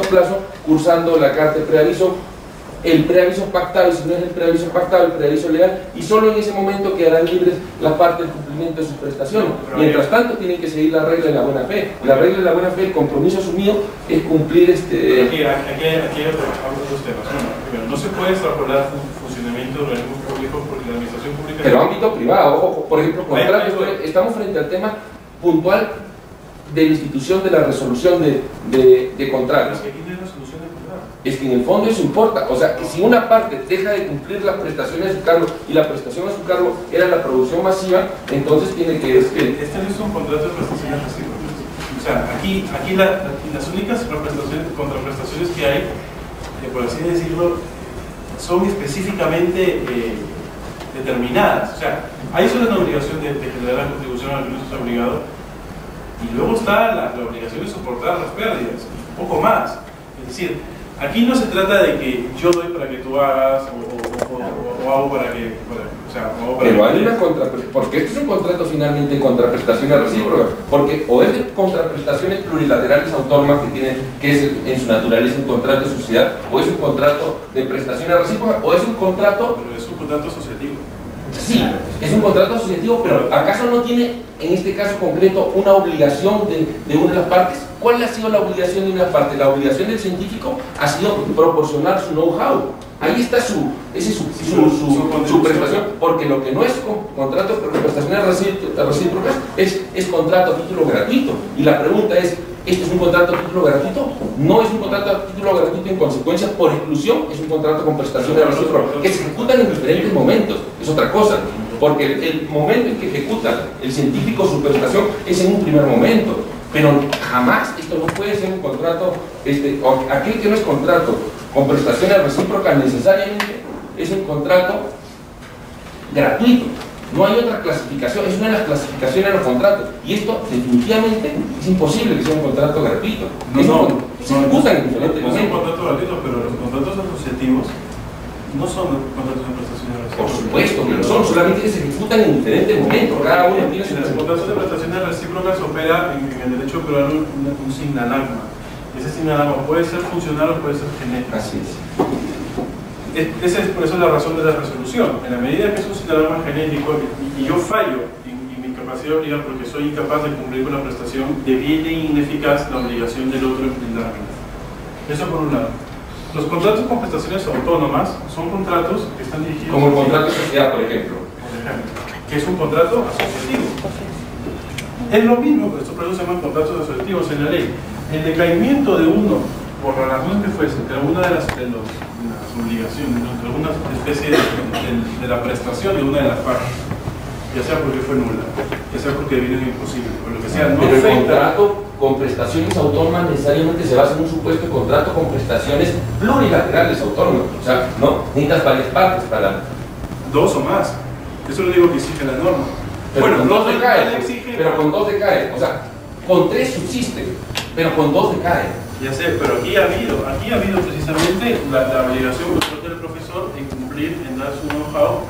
plazo cursando la carta de preaviso, el preaviso pactado, y si no es el preaviso pactado, el preaviso legal, y solo en ese momento quedarán libres las partes del cumplimiento de sus prestaciones. Mientras tanto tienen que seguir la regla de la buena fe. La regla de la buena fe, el compromiso asumido es cumplir Aquí hay otros temas. Primero, no se puede extrapolar funcionamiento de organismos públicos porque la administración pública... Pero ámbito privado, ojo, por ejemplo, contratos, estamos frente al tema puntual de la institución de la resolución de contratos. Es que en el fondo eso importa, o sea, que si una parte deja de cumplir las prestaciones a su cargo y la prestación a su cargo era la producción masiva, entonces tiene que... Este no es un contrato de prestaciones recíprocas. O sea, aquí las únicas contraprestaciones que hay, por así decirlo, son específicamente determinadas. O sea, hay solo una obligación de generar la contribución al ingreso obligado y luego está la obligación de soportar las pérdidas, un poco más. Es decir, aquí no se trata de que yo doy para que tú hagas o hago para que... Pero hay una contraprestación, porque esto es un contrato finalmente de contraprestaciones recíprocas, porque o es de contraprestaciones plurilaterales autónomas que es en su naturaleza un contrato de sociedad, o es un contrato de prestaciones recíprocas, o es un contrato... Pero es un contrato asociativo. Sí, es un contrato asociativo, pero ¿acaso no tiene, en este caso concreto, una obligación de una de las partes? ¿Cuál ha sido la obligación de una parte? La obligación del científico ha sido proporcionar su know-how. Ahí está su prestación, porque lo que no es contrato de prestaciones recíprocas es contrato a título gratuito. Y la pregunta es, ¿esto es un contrato a título gratuito? No es un contrato a título gratuito en consecuencia, por exclusión, es un contrato con prestaciones recíprocas que se ejecutan en diferentes momentos, es otra cosa. Porque el momento en que ejecuta el científico su prestación es en un primer momento. Pero jamás esto no puede ser un contrato, aquel que no es contrato con prestaciones recíprocas necesariamente es un contrato gratuito. No hay otra clasificación, es una de las clasificaciones de los contratos. Y esto definitivamente es imposible que sea un contrato gratuito. Se ejecutan en diferentes momentos. No es un contrato gratuito, pero los contratos asociativos no son contratos de prestaciones recíprocas. Por supuesto que lo son, solamente que se ejecutan en diferentes momentos. Cada uno tiene su... En los contratos de prestaciones recíprocas opera en el derecho peruano un sinalagma. Ese sinalagma puede ser funcional o puede ser genético. Así es. Por eso es la razón de la resolución. En la medida que es un sinalagma genético y yo fallo en mi capacidad de obligar porque soy incapaz de cumplir con la prestación, deviene ineficaz la obligación del otro en brindarme. Eso por un lado. Los contratos con prestaciones autónomas son contratos que están dirigidos... Como el contrato de sociedad, por ejemplo. Que es un contrato asociativo. Es lo mismo, pero estos contratos se llaman contratos asociativos en la ley. El decaimiento de uno, por la razón que fuese, de alguna de las obligaciones, de alguna especie de la prestación de una de las partes, ya sea porque fue nula, ya sea porque vino imposible, o lo que sea, no pero afecta. el contrato con prestaciones autónomas necesariamente se basa en un supuesto de contrato con prestaciones plurilaterales autónomas. O sea, no necesitas varias partes para... Dos o más. Eso es lo digo que exige la norma. Pero bueno, con dos decae. Exige... Pero con dos decae. O sea, con tres subsiste, pero con dos decae. Ya sé, pero aquí ha habido precisamente la obligación del profesor en cumplir, en dar su know-how.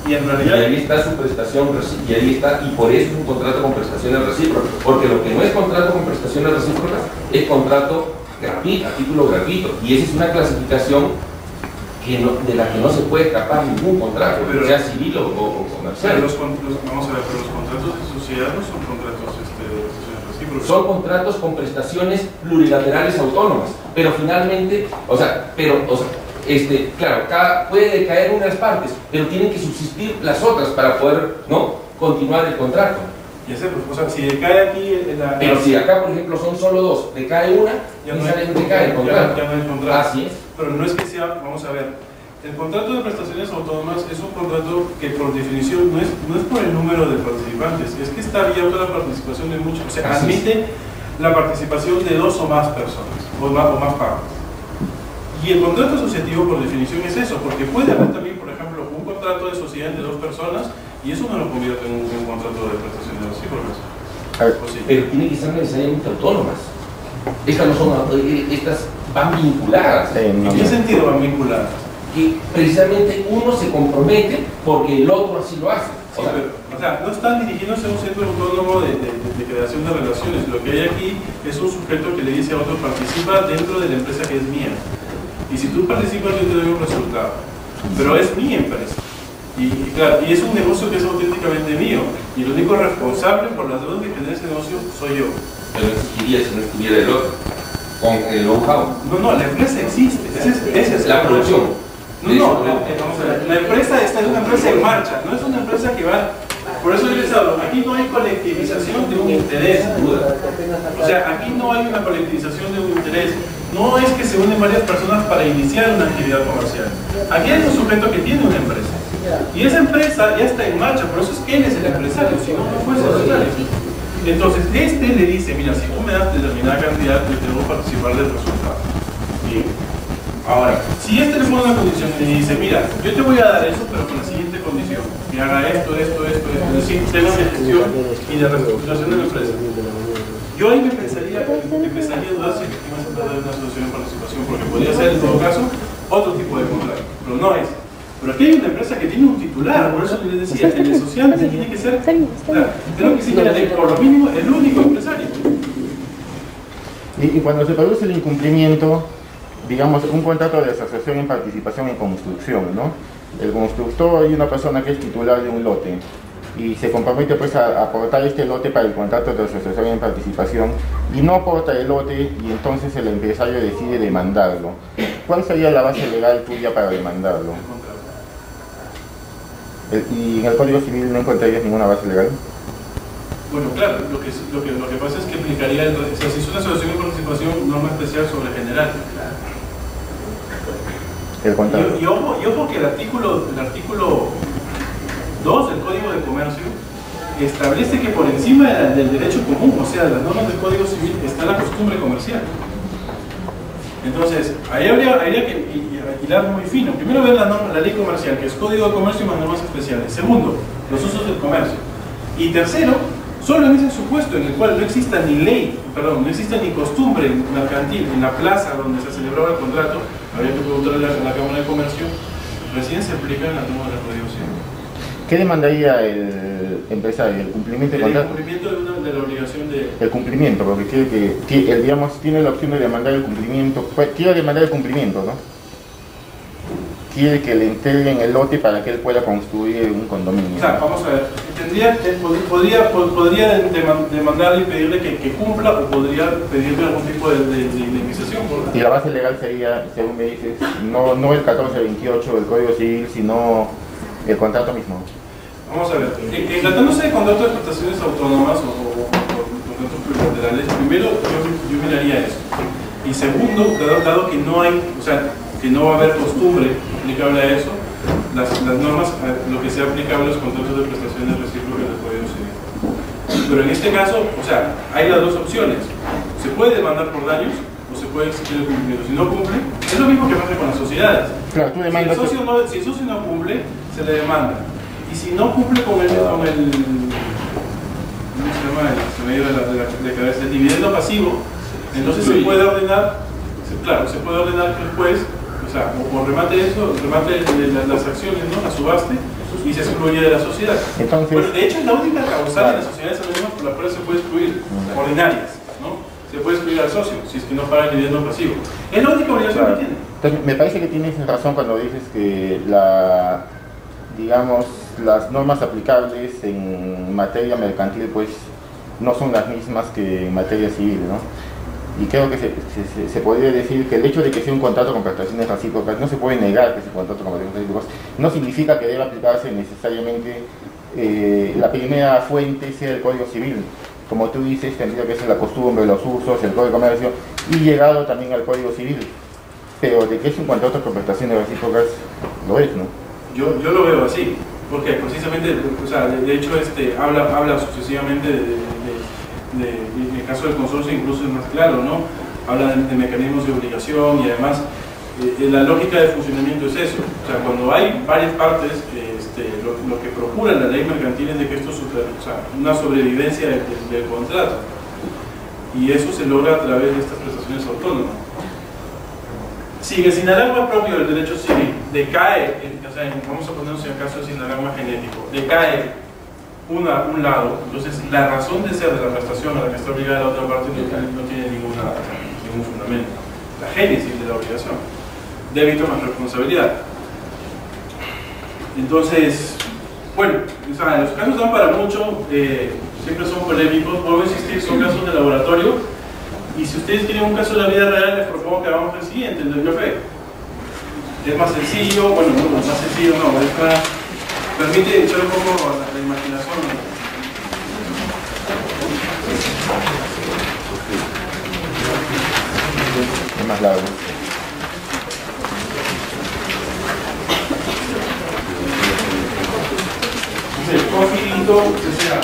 Y en realidad... Y ahí está su prestación, y ahí está, y por eso es un contrato con prestaciones recíprocas, porque lo que no es contrato con prestaciones recíprocas es contrato gratuito, a título gratuito, y esa es una clasificación de la que no se puede escapar ningún contrato, pero, sea civil o comercial. Vamos a ver, pero los contratos de sociedad no son contratos de prestaciones recíprocas. Son contratos con prestaciones plurilaterales autónomas, pero finalmente, claro, puede decaer unas partes, pero tienen que subsistir las otras para poder continuar el contrato. Ya sé, pues, o sea, si decae aquí... Pero si acá, por ejemplo, son solo dos, decae una, decae el contrato. Ya no hay contrato. Así es. Pero no es que sea, vamos a ver, el contrato de prestaciones autónomas es un contrato que por definición no es por el número de participantes, es que está abierto a la participación de muchos, o sea, admite la participación de dos o más personas, o más partes. Y el contrato asociativo por definición es eso, porque puede haber también, por ejemplo, un contrato de sociedad entre dos personas y eso no lo convierte en un contrato de prestaciones recíprocas. Pero tienen que ser necesariamente autónomas. Estas van vinculadas. ¿En qué sentido van vinculadas? Que precisamente uno se compromete porque el otro así lo hace. O sea, O sea, no están dirigiéndose a un centro autónomo de creación de relaciones. Lo que hay aquí es un sujeto que le dice a otro: participa dentro de la empresa que es mía. Y si tú participas, yo te doy un resultado. Pero es mi empresa. Claro, y es un negocio que es auténticamente mío. Y el único responsable por las deudas que genera ese negocio soy yo. Pero existiría si no estuviera el otro, con el know-how. No, la empresa existe. Esa es la producción. No, la empresa esta es una empresa en marcha, no es una empresa que va. Por eso yo les hablo, aquí no hay colectivización de un interés, o sea, aquí no hay una colectivización de un interés. No es que se unen varias personas para iniciar una actividad comercial. Aquí hay un sujeto que tiene una empresa. Y esa empresa ya está en marcha, por eso es que él es el empresario, si no, no fuese el empresario. Entonces, este le dice: mira, si tú me das determinada cantidad, yo tengo que participar del resultado. Bien. Ahora, si este le pone una condición y le dice: mira, yo te voy a dar eso, pero con la siguiente condición, que haga esto, es decir, temas de gestión y de reestructuración de la empresa. Yo ahí me empezaría a dudar si efectivamente se trata de una solución de participación, porque podría ser en todo caso otro tipo de contrato, pero no es. Pero aquí hay una empresa que tiene un titular, por eso les decía, el asociante tiene que ser, creo que sí, por lo mínimo, el único empresario. Y cuando se produce el incumplimiento, digamos, un contrato de asociación en participación en construcción, ¿no? El constructor y una persona que es titular de un lote y se compromete pues a aportar este lote para el contrato de asociación en participación y no aporta el lote, y entonces el empresario decide demandarlo. ¿Cuál sería la base legal tuya para demandarlo? ¿Y en el Código Civil no encontrarías ninguna base legal? Bueno, claro, lo que pasa es que aplicaría, o sea, si es una asociación de participación, norma especial sobre general. El contrato. Y ojo que el artículo 2 del Código de Comercio establece que por encima del derecho común, o sea, de las normas del Código Civil, está la costumbre comercial. Entonces, ahí habría que hilar muy fino. Primero ver la ley comercial, que es Código de Comercio y más normas especiales. Segundo, los usos del comercio. Y tercero, solo en ese supuesto en el cual no exista ni ley, perdón, no exista ni costumbre mercantil en la plaza donde se celebraba el contrato, habría que preguntarle a la Cámara de Comercio, recién se aplican las normas del Código Civil. ¿Qué demandaría el empresario? ¿El cumplimiento del contrato? El cumplimiento de la obligación de... El cumplimiento, porque quiere que, digamos, tiene la opción de demandar el cumplimiento, quiere demandar el cumplimiento, ¿no? Quiere que le entreguen el lote para que él pueda construir un condominio. O sea, vamos a ver, podría demandarle y pedirle que cumpla, o podría pedirle algún tipo de indemnización. Y la base legal sería, según me dices, no el 1428 del Código Civil, sino el contrato mismo. Vamos a ver, tratándose de contratos de prestaciones autónomas o contratos plurilaterales, primero yo miraría eso. Y segundo, dado que no hay, o sea, que no va a haber costumbre aplicable a eso, las normas, lo que sea aplicable a los contratos de prestaciones recíprocas del Código Civil. Pero en este caso, o sea, hay las dos opciones: se puede demandar por daños o se puede exigir el cumplimiento. Si no cumple, es lo mismo que pasa con las sociedades. Claro, tú demandas. Si el socio no cumple, se le demanda. Y si no cumple con el ¿cómo se llama? El dividendo pasivo, entonces se puede ordenar, se puede ordenar que el juez, o sea, o remate las acciones, ¿no?, la subaste, y se excluye de la sociedad. Entonces, bueno, de hecho es la única causal de las sociedades anónimas por la cual se puede excluir, ordinarias, ¿no? Se puede excluir al socio si es que no paga el dividendo pasivo. Es la única obligación que tiene. Entonces, me parece que tienes razón cuando dices que digamos, las normas aplicables en materia mercantil pues no son las mismas que en materia civil, ¿no? Y creo que se podría decir que el hecho de que sea un contrato con prestaciones recíprocas, no se puede negar que es un contrato con prestaciones recíprocas, no significa que deba aplicarse necesariamente la primera fuente sea el Código Civil. Como tú dices, tendría que ser la costumbre, los usos, el Código de Comercio, y llegado también al Código Civil. Pero de que es un contrato con prestaciones recíprocas, lo es, ¿no? Yo lo veo así, porque precisamente, o sea, de hecho habla sucesivamente en el caso del consorcio incluso es más claro, ¿no? Habla de mecanismos de obligación, y además la lógica de funcionamiento es eso. O sea, cuando hay varias partes, lo que procura la ley mercantil es de que esto una sobrevivencia del contrato, y eso se logra a través de estas prestaciones autónomas. Si el sinalagma propio del derecho civil decae, o sea, vamos a ponernos en el caso del sinalagma genético, decae un lado, entonces la razón de ser de la prestación a la que está obligada la otra parte no tiene ningún fundamento. La génesis de la obligación, débito más responsabilidad. Entonces, bueno, o sea, los casos dan para mucho, siempre son polémicos, vuelvo a insistir, son casos de laboratorio, y si ustedes quieren un caso de la vida real, les propongo que hagamos el siguiente, el del café. Es más sencillo, bueno, no, más sencillo no, es más, permite echar un poco la imaginación. Es más largo. El conflicto que sea.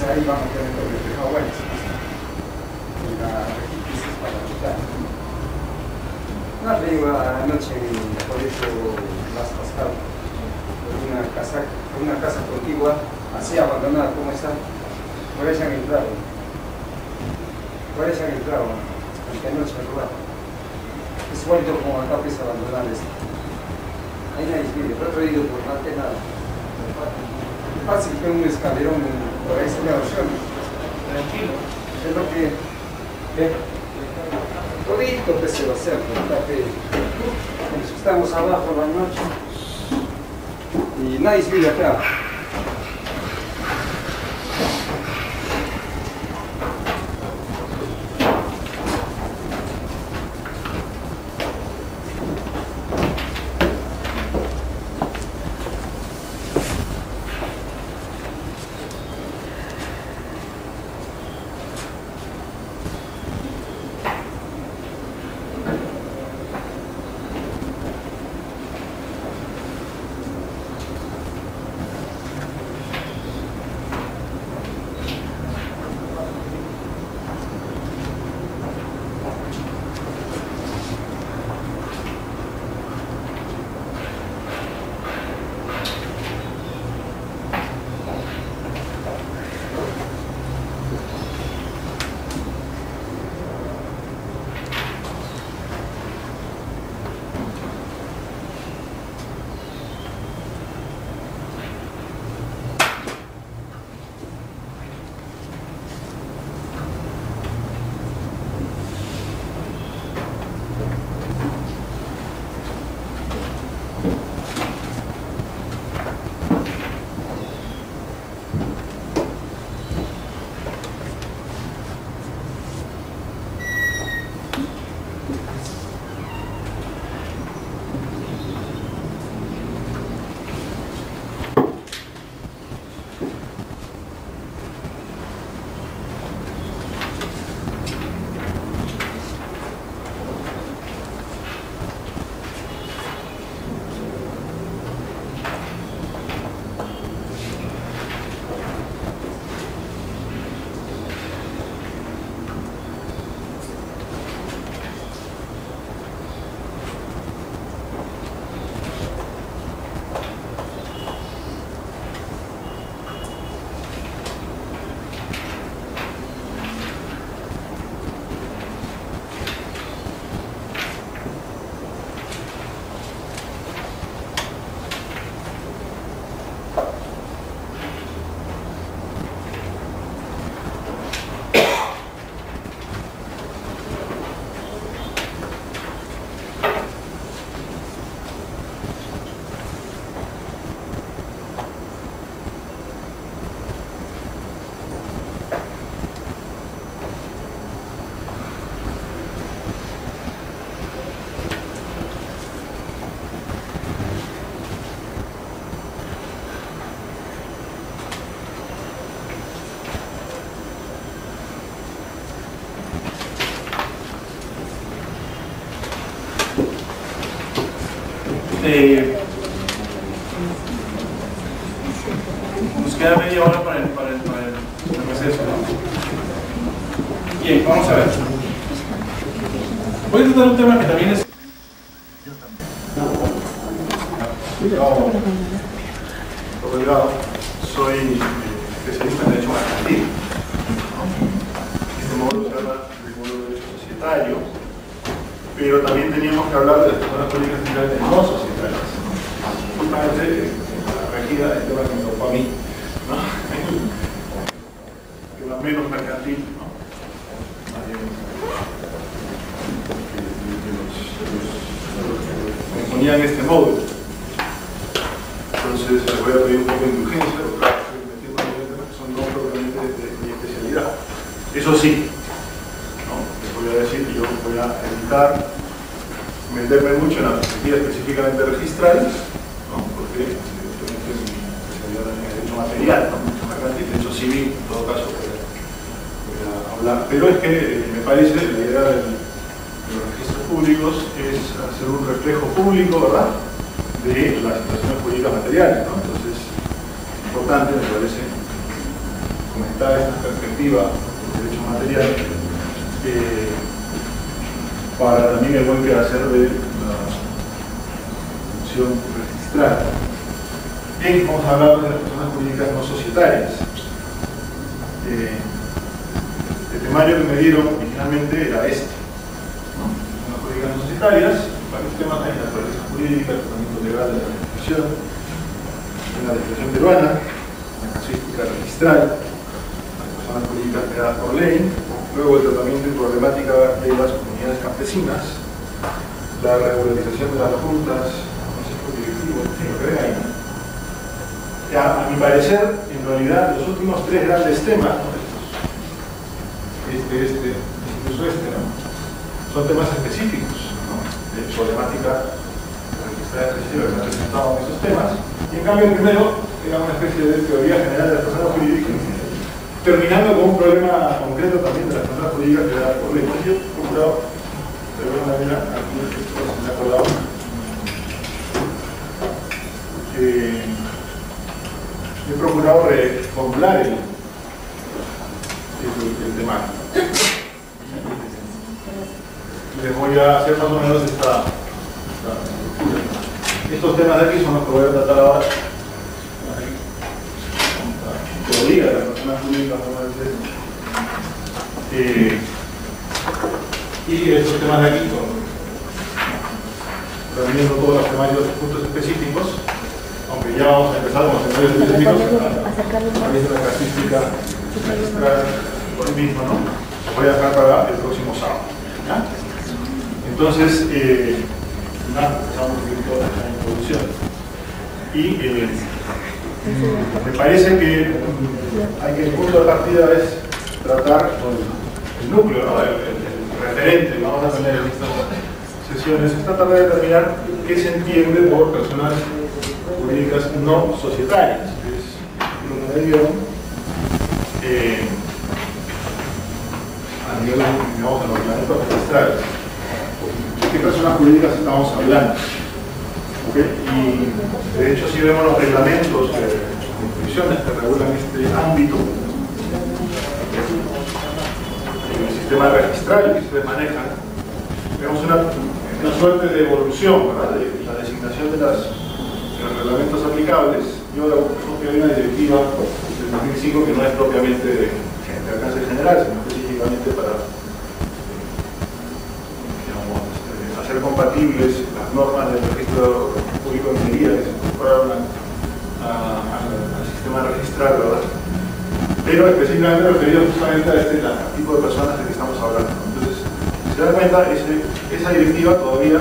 Ahí vamos a tener doble frijol, bueno, y la requisitos para luchar. Una arriba anoche en el colegio Las Pascal, una casa contigua, así abandonada como está, por ahí se han entrado, antenoche al lugar. Es igualito como acá pues abandonada esta. Ahí nadie vive, pero he ido por más que nada. Fácil que un escalerón por ahí se me opción. Tranquilo. Es lo que todito que se va a hacer, estamos abajo la noche y nadie vive acá. Nos queda media hora para el receso, ¿no? Bien, vamos a ver. Voy a tratar un tema que también es... Soy especialista en Derecho Mercantil. Este módulo se habla del módulo de Derecho Societario, pero también teníamos que hablar de las personas políticas generales no societarias. Justamente la regida del tema que me tocó a mí, ¿no? Que va menos mercantil, ¿no? Más bien, que ponían este módulo. Entonces les voy a pedir un poco de indulgencia, porque estoy metiendo en temas que son no propiamente de mi especialidad. Eso sí, ¿no? Les voy a decir que yo voy a evitar meterme mucho en la perspectiva específicamente registral, ¿no? Porque yo tengo mi especialidad en derecho material, ¿no? Mucho mercantil, derecho civil, en todo caso voy a hablar. Pero es que me parece la idea de los registros públicos es hacer un reflejo público, ¿verdad?, de las situaciones jurídicas materiales, ¿no? Entonces, es importante, me parece, comentar esta perspectiva del derecho material para también el buen quehacer de la función registral. Bien, vamos a hablar de las personas jurídicas no societarias. El temario que me dieron originalmente era este, ¿no? Personas jurídicas no societarias, varios temas ahí, la naturaleza jurídica, el tratamiento legal de la legislación, en la legislación peruana, la casuística registral, las personas jurídicas creadas por ley, luego el tratamiento y problemática de las comunidades campesinas, la regularización de las juntas, consejos directivos, en fin, lo que ven ahí. Ya, a mi parecer, en realidad, los últimos tres grandes temas, ¿no? Incluso este, ¿no? Son temas específicos, ¿no? De problemática registral específica que se han presentado en esos temas, y en cambio el primero era una especie de teoría general de las personas jurídicas, terminando con un problema concreto también de las personas jurídicas creadas por ley. Yo he procurado, de alguna manera, aquí me he acordado, he procurado reformular el tema. Les voy a hacer más o menos esta estructura. Estos temas de aquí son los que voy a tratar ahora. Teoría de las personas jurídicas, y estos temas de aquí son reuniendo todos los temarios de puntos específicos, aunque ya vamos a empezar con los temarios específicos a través de la casuística registral hoy mismo, ¿no? Los voy a dejar para el próximo sábado, ¿ya? Entonces, empezamos un poquito la introducción. Y me parece que el punto de partida es tratar el núcleo, ¿no? el referente que vamos a tener en estas sesiones, es tratar de determinar qué se entiende por personas jurídicas no societarias, que es lo que me dieron a nivel, digamos, en los reglamentos registrales. ¿De qué personas jurídicas estamos hablando? ¿Okay? Y de hecho, si vemos los reglamentos de instituciones que regulan este ámbito, el sistema registral que ustedes manejan, vemos una suerte de evolución, ¿verdad?, de la designación de los reglamentos aplicables. Yo hay una directiva del 2005 que no es propiamente de alcance general, sino específicamente para hacer compatibles las normas del registro público de minería que se incorporaron al sistema registral, ¿verdad? Pero específicamente referido justamente a este tipo de personas de que estamos hablando. Entonces, si se dan cuenta, esa directiva todavía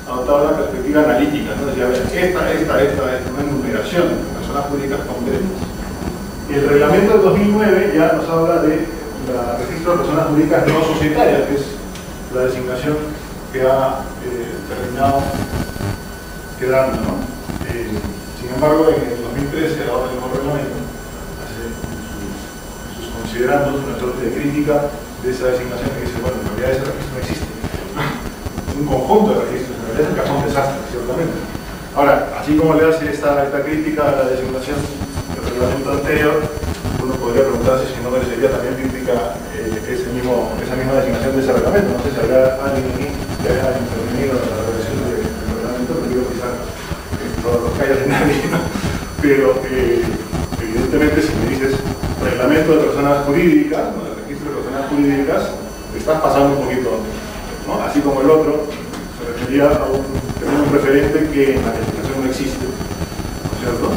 adoptaba una perspectiva analítica, ¿no? Decía, una enumeración de personas jurídicas concretas. Y el reglamento del 2009 ya nos habla de el registro de personas jurídicas no societarias, que es la designación que ha terminado quedando, ¿no? Sin embargo, en el 2013, ahora el nuevo reglamento hace sus considerandos una suerte de crítica de esa designación que dice, bueno, en realidad ese registro no existe. Es un conjunto de registros, en realidad es un cajón desastre, ciertamente. Ahora, así como le hace esta crítica a la designación del reglamento anterior, uno podría preguntarse si no merecería también crítica esa misma designación de ese reglamento. No sé si habrá alguien aquí que haya intervenido en la redacción del reglamento, pero yo quizás todos los calles de nadie, ¿no? Pero evidentemente si me dices reglamento de personas jurídicas, ¿no? El registro de personas jurídicas, te estás pasando un poquito, ¿no? Así como el otro se refería a tener un referente que en la legislación no existe, ¿no es cierto?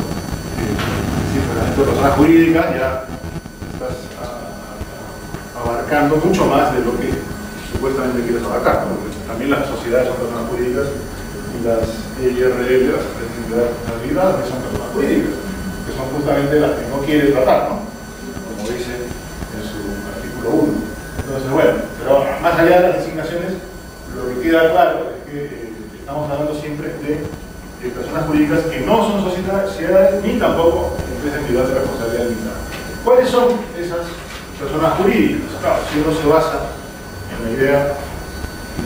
Si el reglamento de personas jurídicas ya estás abarcando mucho más de lo que supuestamente quieres abarcar, ¿no? Porque también las sociedades son personas jurídicas y las IRL, las responsabilidades, son personas jurídicas, que son justamente las que no quiere tratar, ¿no? Como dice en su artículo 1. Entonces, bueno, pero más allá de las designaciones, lo que queda claro es que estamos hablando siempre de personas jurídicas que no son sociedades ni tampoco empresas individuales de responsabilidad limitada. ¿Cuáles son esas personas jurídicas? Claro, si uno se basa en la idea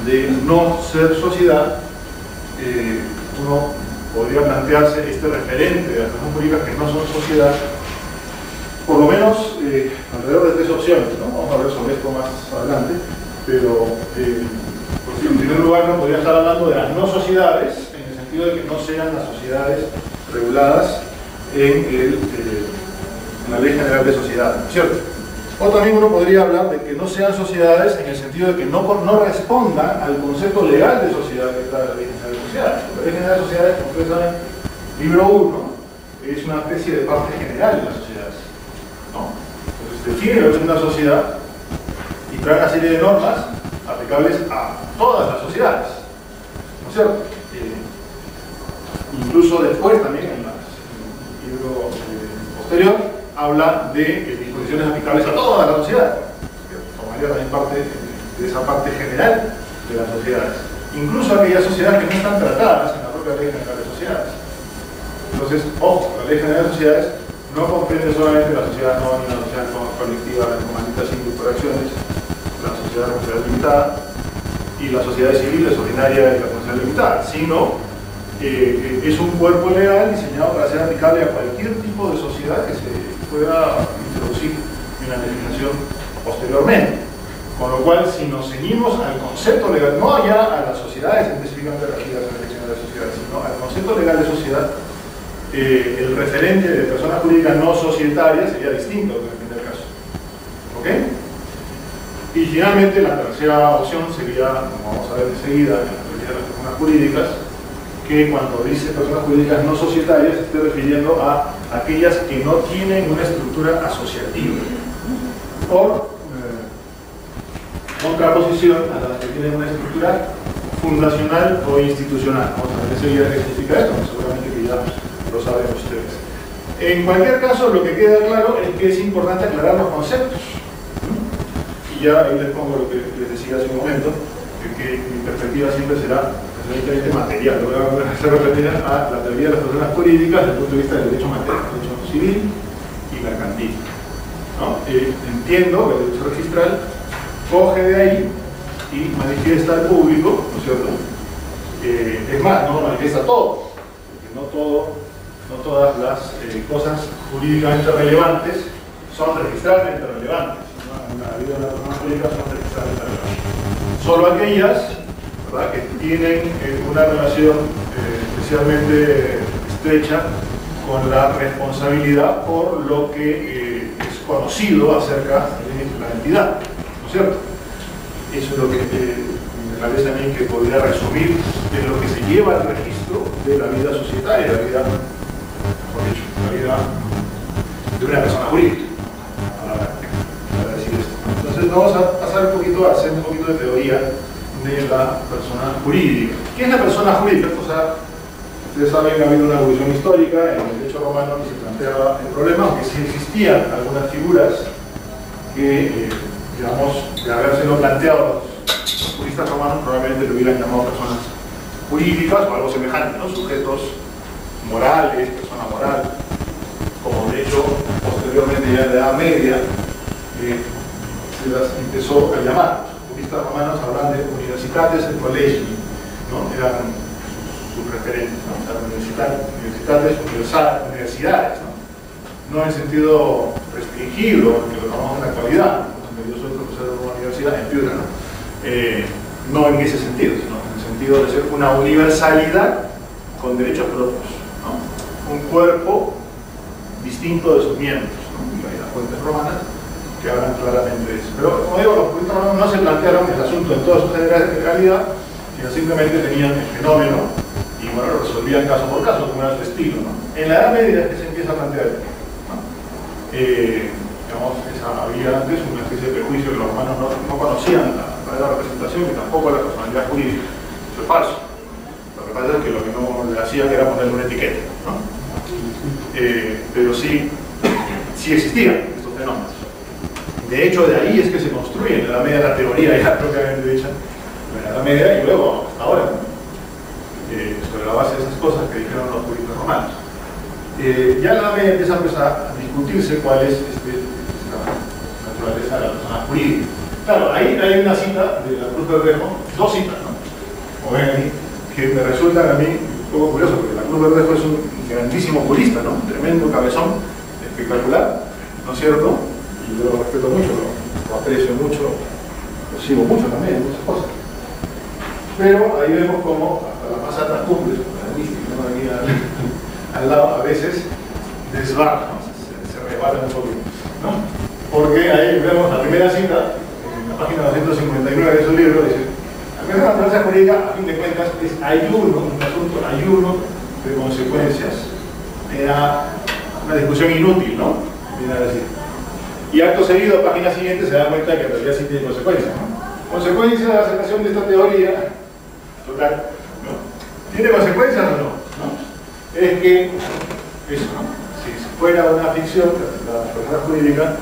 de no ser sociedad, uno podría plantearse este referente de las personas jurídicas que no son sociedad, por lo menos alrededor de tres opciones, ¿no? Vamos a ver sobre esto más adelante, pero en primer lugar uno podría estar hablando de las no sociedades, en el sentido de que no sean las sociedades reguladas en la Ley General de Sociedades, ¿no es cierto? O también uno podría hablar de que no sean sociedades en el sentido de que no respondan al concepto legal de sociedad que está en la Ley General de Sociedades. La Ley General de Sociedades, como ustedes saben, libro 1, es una especie de parte general de las sociedades, ¿no? Entonces define lo que es una sociedad y trae una serie de normas aplicables a todas las sociedades, ¿no es cierto? Incluso después también en el libro posterior habla de disposiciones aplicables a todas las sociedades, que tomaría también parte de esa parte general de las sociedades, incluso aquellas sociedades que no están tratadas en la propia Ley General de Sociedades. Entonces, ojo, la Ley General de Sociedades no comprende solamente la sociedad anónima, la sociedad colectiva, las comanditas sin corporaciones, la sociedad de responsabilidad limitada y las sociedades civiles ordinarias de responsabilidad limitada, sino es un cuerpo legal diseñado para ser aplicable a cualquier tipo de sociedad que se pueda introducir en la legislación posteriormente. Con lo cual, si nos ceñimos al concepto legal, no ya a las sociedades específicamente referidas a la elección de las sociedades, sino al concepto legal de sociedad, el referente de personas jurídicas no societarias sería distinto en el primer caso. ¿Ok? Y finalmente, la tercera opción sería, como vamos a ver enseguida, en la teoría de las personas jurídicas, que cuando dice personas jurídicas no societarias se esté refiriendo a aquellas que no tienen una estructura asociativa, por contraposición a las que tienen una estructura fundacional o institucional. Vamos a ver enseguida qué significa esto, seguramente que ya lo saben ustedes. En cualquier caso, lo que queda claro es que es importante aclarar los conceptos. Y ya ahí les pongo lo que les decía hace un momento, que mi perspectiva siempre será evidentemente material. Lo voy a hacer referencia a la teoría de las personas jurídicas desde el punto de vista del derecho material, el derecho civil y mercantil, ¿no? Entiendo que el derecho registral coge de ahí y manifiesta al público, ¿no es cierto? Es más, no manifiesta todo, porque no todas las cosas jurídicamente relevantes son registralmente relevantes, ¿no? En la vida de las personas jurídicas son registralmente relevantes. Solo aquellas, ¿verdad?, que tienen una relación especialmente estrecha con la responsabilidad por lo que es conocido acerca de la entidad, ¿no es cierto? Eso es lo que me parece a mí que podría resumir en lo que se lleva al registro de la vida societaria, la vida, mejor dicho, la vida de una persona jurídica, para decir esto. Entonces vamos a pasar un poquito a hacer un poquito de teoría de la persona jurídica. ¿Qué es la persona jurídica? O sea, ustedes saben que ha habido una evolución histórica en el derecho romano que se planteaba el problema, aunque sí existían algunas figuras que, digamos, de habérselo planteado los juristas romanos, probablemente lo hubieran llamado personas jurídicas o algo semejante, ¿no? Sujetos morales, persona moral, como de hecho posteriormente ya en la Edad Media se las empezó a llamar. Los juristas romanos hablan de universitates et collegii, ¿no? Eran sus referentes, ¿no? O sea, universidades, ¿no? En sentido restringido, que lo llamamos en la actualidad. Yo soy profesor de una universidad en Piura, no en ese sentido, sino en el sentido de ser una universalidad con derechos propios, ¿no? Un cuerpo distinto de sus miembros, ¿no? Y hay las fuentes romanas que hablan claramente de eso. Pero, como digo, los juristas romanos no se plantearon el asunto en toda su generalidad, sino simplemente tenían el fenómeno y, bueno, lo resolvían caso por caso, como era su estilo, ¿no? En la Edad Media es que se empieza a plantear, ¿no? Digamos, había antes una especie de prejuicio que los romanos no conocían la representación y tampoco la personalidad jurídica. Eso es falso. Lo que pasa es que lo que no le hacían era ponerle una etiqueta, ¿no? Pero sí existían estos fenómenos. De hecho, de ahí es que se construye en la Edad Media la teoría ya propiamente dicha, en la Edad Media y luego hasta ahora, ¿no? Sobre la base de esas cosas que dijeron los juristas romanos. Ya en la Edad Media empieza pues, a discutirse cuál es la naturaleza de la persona jurídica. Claro, ahí hay una cita de la Cruz Verdejo, dos citas, ¿no? Como ven ahí, que me resultan a mí un poco curioso, porque la Cruz Verdejo es un grandísimo jurista, ¿no? Tremendo cabezón, espectacular, ¿no es cierto? Y yo lo respeto mucho, lo aprecio mucho, lo sigo mucho también, muchas cosas. Pero ahí vemos como hasta las más altas cumbres, la mística, ¿no? Aquí al lado, a veces desbarra, ¿no? se rebala un poquito, ¿no? Porque ahí vemos la primera cita, en la página 259 de su libro, dice: la primera naturaleza jurídica, a fin de cuentas, es ayuno, un asunto ayuno de consecuencias. Era una discusión inútil, ¿no? Viene a decir. Y acto seguido, página siguiente, se da cuenta que en realidad sí tiene consecuencias, ¿no? Consecuencia de la aceptación de esta teoría, total, ¿no? ¿Tiene consecuencias o no? Es que, eso, ¿no? Si fuera una ficción, la persona jurídica,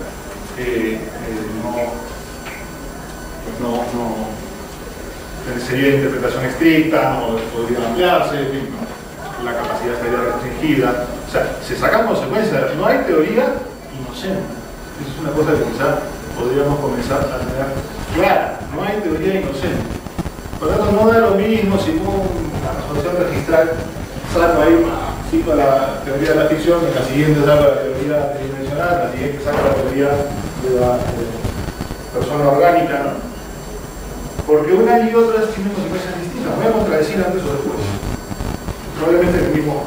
sería de interpretación estricta, no podría ampliarse, en fin, ¿no? La capacidad estaría restringida. O sea, se sacan consecuencias. No hay teoría inocente. Eso es una cosa que quizás podríamos comenzar a tener clara. No hay teoría inocente. Por lo tanto, no da lo mismo si una resolución registral saco ahí, cito la teoría de la ficción, en la siguiente saco la teoría tridimensional, en la siguiente saco la teoría de la persona orgánica, ¿no? Porque una y otra tienen consecuencias distintas. Voy a contradecir antes o después. Probablemente el mismo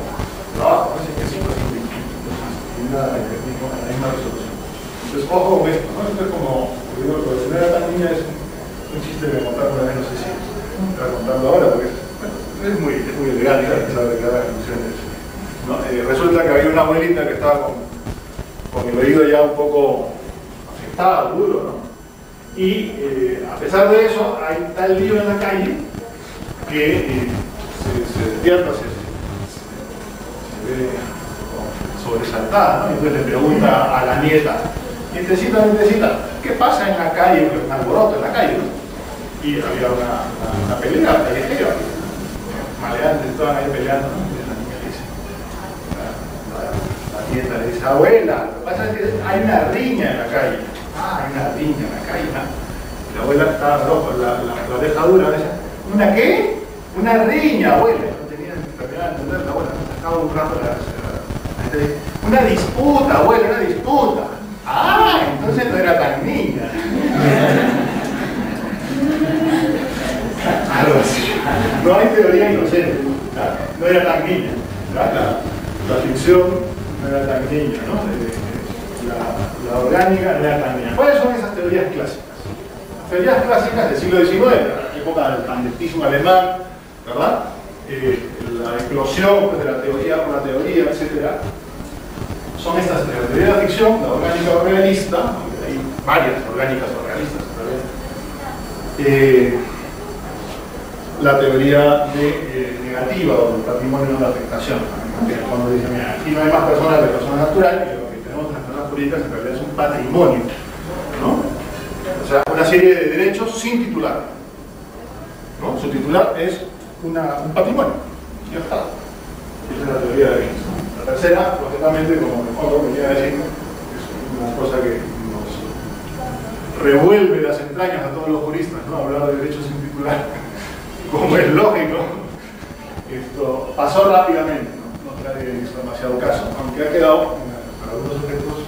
trabajo, no sé qué sí, en la misma resolución. Entonces, ojo con esto, ¿no? Esto es como, digo, lo de tener a tan niña es un chiste de contar una vez, no sé si está contando ahora, porque es muy elegante, a pesar de que haga conclusiones. ¿No? Resulta que había una abuelita que estaba con el oído ya un poco afectado, duro, ¿no? Y a pesar de eso, hay tal lío en la calle que se despierta, se ve sobresaltada, ¿no? Entonces le pregunta a la nieta: nietecita, ¿qué pasa en la calle? Un alboroto en la calle, ¿no? Y había una pelea callejera, maleantes estaban ahí peleando, ¿no? Y la niña le dice, la nieta le dice: abuela, lo que pasa es que hay una riña en la calle. Hay una riña en la calle, ¿no? La abuela estaba loca, la oreja dura, ¿ves? ¿Una qué? Una riña, abuela. No tenía terminado de entender la abuela, sacaba un rato la gente dice: una disputa, abuela, una disputa. Ah, entonces no era tan niña. Algo así. No hay teoría inocente, ¿no? No era tan niña, la ficción no era tan niña, ¿no? La orgánica no era tan niña. ¿Cuáles son esas teorías clásicas? Las teorías clásicas del siglo XIX, la época del pandetismo alemán, ¿verdad? La explosión pues, de la teoría por la teoría, etc. Son estas tres: la teoría de la ficción, la orgánica o realista, aunque hay varias orgánicas o realistas también. La teoría negativa o del patrimonio de la afectación, cuando dicen: mira, aquí no hay más personas de persona natural, y lo que tenemos en las personas jurídicas en realidad es un patrimonio, ¿no? O sea, una serie de derechos sin titular, ¿no? Su titular es un patrimonio, ya está. Esa es la teoría de bienes. La tercera, lógicamente, como en el fondo venía a decir, es una cosa que nos revuelve las entrañas a todos los juristas, ¿no? Hablar de derechos sin titular, como es lógico, esto pasó rápidamente, no trae demasiado caso, aunque ha quedado para algunos efectos,